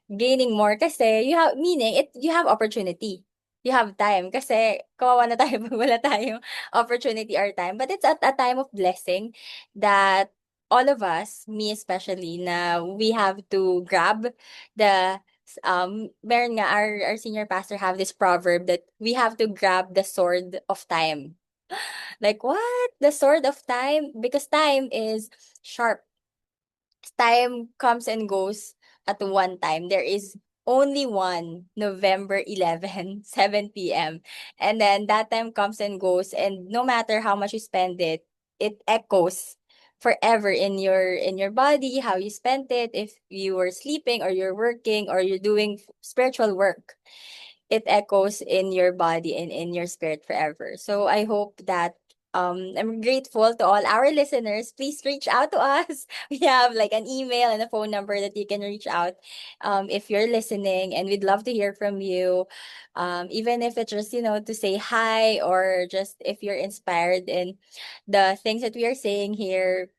gaining more kasi you have opportunity. You have time kasi kawawa na tayo pag wala tayong opportunity or time. But it's at a time of blessing that all of us, me especially, na we have to grab the meron nga our senior pastor have this proverb that we have to grab the sword of time. Like what? The sword of time? Because time is sharp. Time comes and goes at one time. There is only one November 11, 7 p.m. And then that time comes and goes, and no matter how much you spend it, it echoes forever in your body, how you spent it, if you were sleeping or you're working or you're doing spiritual work. It echoes in your body and in your spirit forever. So I hope that I'm grateful to all our listeners. Please reach out to us. We have like an email and a phone number that you can reach out if you're listening, and we'd love to hear from you. Even if it's just, to say hi, or just if you're inspired in the things that we are saying here.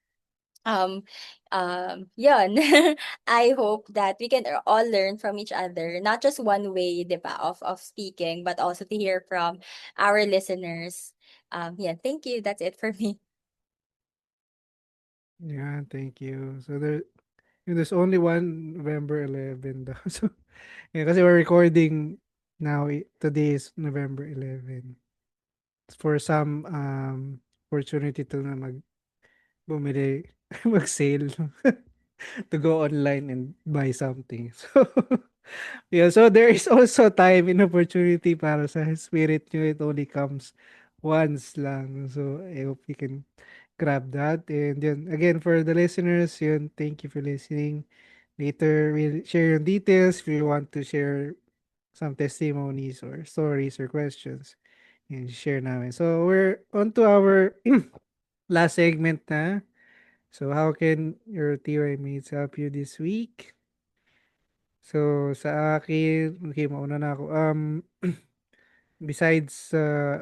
Um, Yun. I hope that we can all learn from each other, not just one way, 'di ba, of speaking, but also to hear from our listeners. Yeah, thank you. That's it for me. yeah, thank you. So there's only one November 11 daw. So, yeah, kasi we're recording now. Today is November 11. For some opportunity to na bumili, mag-sale, to go online and buy something. So, yeah, so there is also time and opportunity para sa spirit nyo. It only comes once lang. So, I hope you can grab that. And yun, again, for the listeners, yun, thank you for listening. Later, we'll share your details if you want to share some testimonies or stories or questions and share namin. So, we're on to our last segment na. So, how can your TY mates help you this week? So, sa akin, okay, mauna na ako. Besides,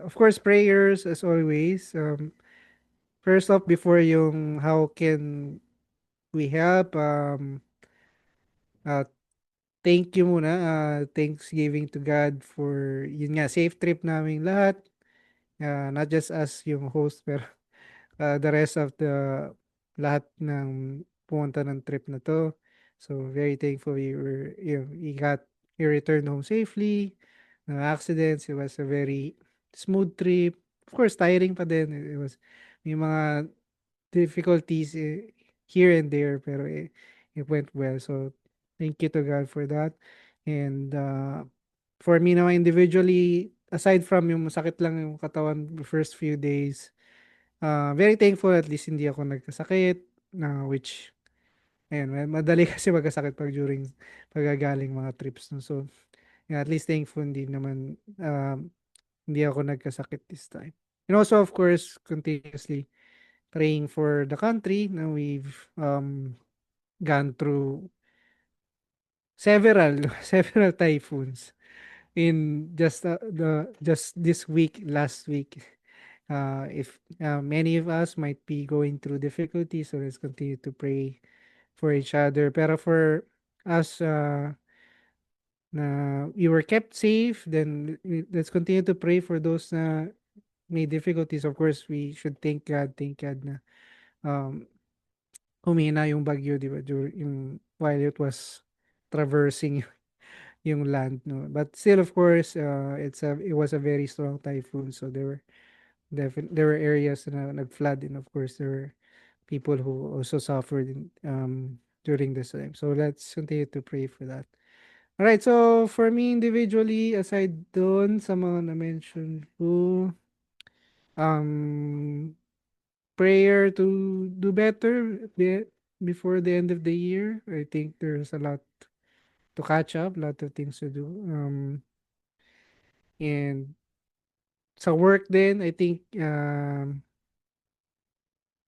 of course, prayers as always. First off, before yung how can we help, uh, thank you muna. Thanksgiving to God for, yun nga, safe trip namin lahat. Not just us yung host, pero the rest of the lahat ng pumunta ng trip na to. So, very thankful you got you returned home safely. No accidents. It was a very smooth trip. Of course, tiring pa din. It was may mga difficulties here and there, pero it went well. So, thank you to God for that. And for me naman individually, aside from yung masakit lang yung katawan the first few days, very thankful at least hindi ako nagkasakit, na which ayun, madali kasi magkasakit pag during pagagaling mga trips, no. So, yeah, at least thankful hindi ako nagkasakit this time. And also, of course, continuously praying for the country. Now we've gone through several several typhoons in just this week, last week. If many of us might be going through difficulties, so let's continue to pray for each other. Pero for us, na we were kept safe, then let's continue to pray for those na may difficulties. Of course, we should thank God na um, humina yung bagyo, di ba? Yung, while it was traversing yung land, no? But still, of course, it was a very strong typhoon, so there were areas na nag-flood, and of course, there were people who also suffered during this time. So let's continue to pray for that. All right, so for me individually, aside doon sa mga na-mention ko, um, prayer to do better before the end of the year. I think there's a lot to catch up, a lot of things to do. And sa work din, I think,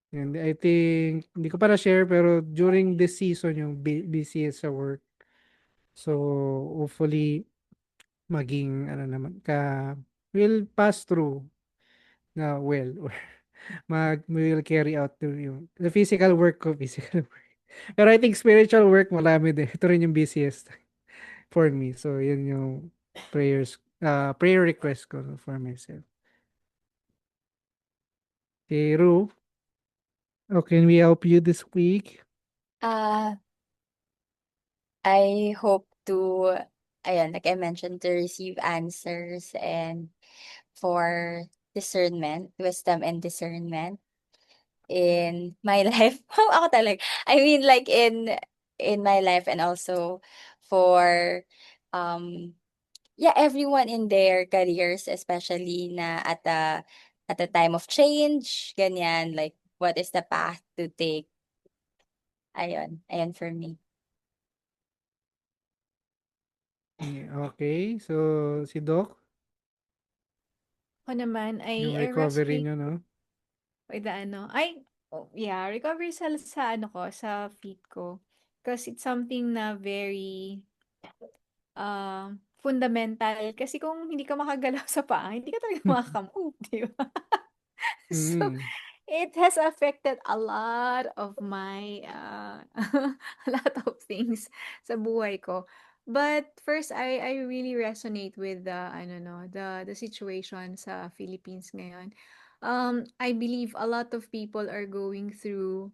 hindi ko pa na-share, pero during this season, yung busy sa work. So, hopefully, maging, ano naman, will pass through na well, or will carry out the physical work ko, physical work. Pero I think spiritual work, marami din. Ito rin yung busiest for me. So, yun yung prayer request ko for myself. Okay, Ru, how can we help you this week? Uh, I hope to, ayun, like I mentioned, to receive answers and for discernment, wisdom and discernment in my life. Ako talaga. I mean, like in my life, and also for um yeah, everyone in their careers, especially na at a time of change, ganyan, like what is the path to take? Ayun for me. Yeah, okay, so si Doc, Ako naman yung I recovery resonate nyo, no? with the ano, oh, yeah, recovery sa ano ko, sa feet ko. Because it's something na very fundamental. Kasi kung hindi ka makagalaw sa paa, hindi ka talaga makaka-move, di ba? So, Mm. it has affected a lot of my, a lot of things sa buhay ko. But first, I really resonate with the situation sa Philippines ngayon. I believe a lot of people are going through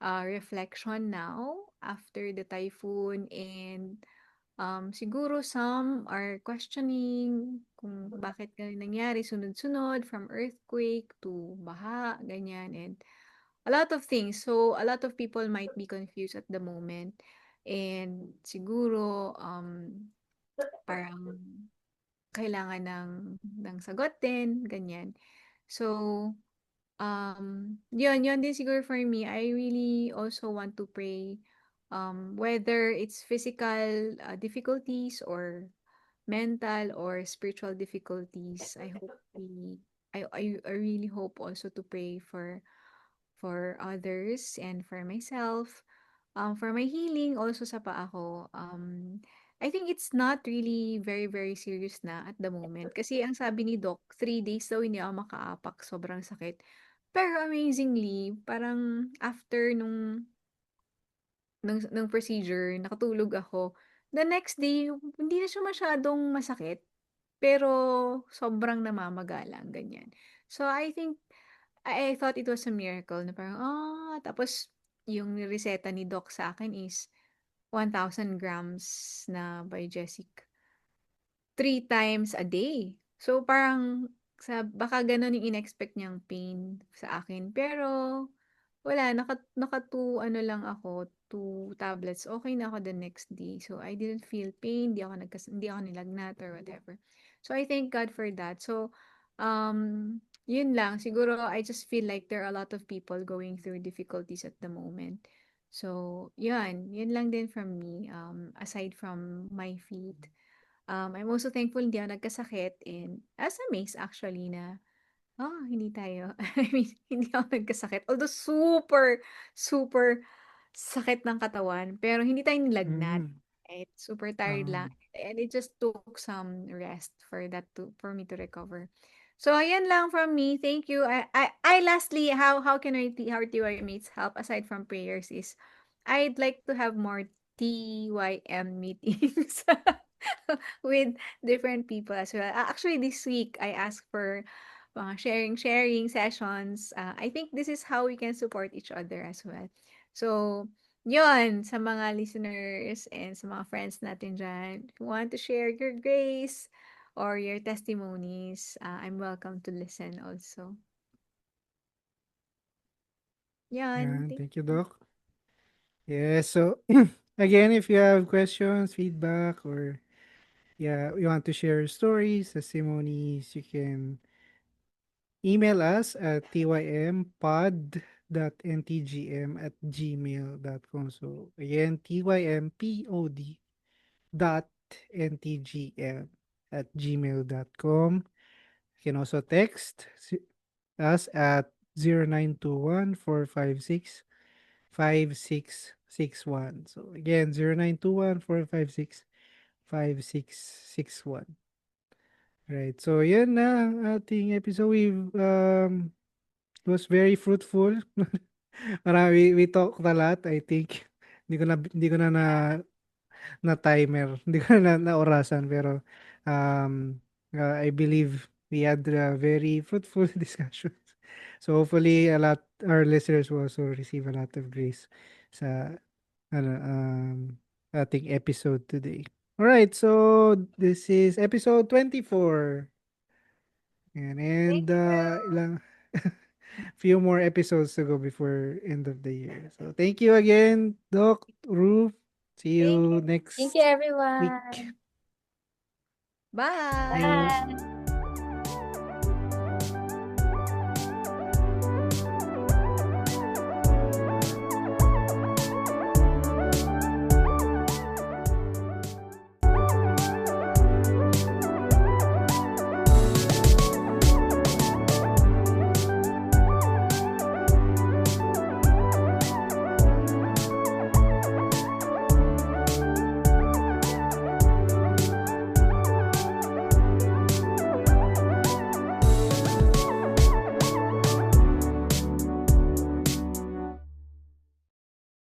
reflection now after the typhoon, and siguro some are questioning kung bakit ganun nangyari sunod-sunod, from earthquake to baha, ganyan, and a lot of things. So, a lot of people might be confused at the moment. And siguro, parang kailangan ng sagot din, ganyan. So, yun din siguro for me. I really also want to pray, whether it's physical difficulties or mental or spiritual difficulties. I really hope also to pray for others and for myself. For my healing also sa paa ko. I think it's not really very, very serious na at the moment. Kasi ang sabi ni Doc, 3 days daw hindi ako makaapak. Sobrang sakit. Pero amazingly, parang after nung procedure, nakatulog ako. The next day, hindi na siya masyadong masakit. Pero sobrang namamagalang, ganyan. So, I think, I thought it was a miracle na parang, tapos yung reseta ni Doc sa akin is 1,000 grams na Biogesic 3 times a day. So, parang baka ganun yung in-expect niyang pain sa akin. Pero, wala, naka two, ano lang ako, 2 tablets. Okay na ako the next day. So, I didn't feel pain, hindi ako nilagnat or whatever. So, I thank God for that. So, yun lang. Siguro, I just feel like there are a lot of people going through difficulties at the moment. So, yun lang din from me, aside from my feet. I'm also thankful hindi ako nagkasakit, and as amazed actually na Hindi tayo. I mean, hindi ako nagkasakit. Although super, super sakit ng katawan, pero hindi tayo nilagnat. Mm. Right? Super tired lang. And it just took some rest for me to recover. So ayan lang from me. Thank you. I lastly, how can our TY mates help aside from prayers is I'd like to have more TYM meetings with different people as well. Actually, this week I asked for sharing sessions. I think this is how we can support each other as well. So, yun, sa mga listeners and sa mga friends natin dyan, if you want to share your grace or your testimonies, I'm welcome to listen also. Yan. Yan, thank you, Doc. Yeah, so again, if you have questions, feedback, or yeah, you want to share stories, testimonies, you can email us at tympod.ntgm@gmail.com. So again, tympod.ntgm@gmail.com. You can also text us at 0921-456-5661. So again, 0921-456-5661. Right. So yan na ang ating episode. It was very fruitful. We talked a lot, I think. Hindi ko na timer. Hindi ko na orasan pero um I believe we had a very fruitful discussions. So hopefully our listeners will also receive a lot of grace sa ano ating episode today. All right, so this is episode 24. Thank And you. ilang few more episodes to go before end of the year. So thank you again, Doc, Ru. See Thank you you. Thank you, next week. everyone. Thank you. Bye. Bye.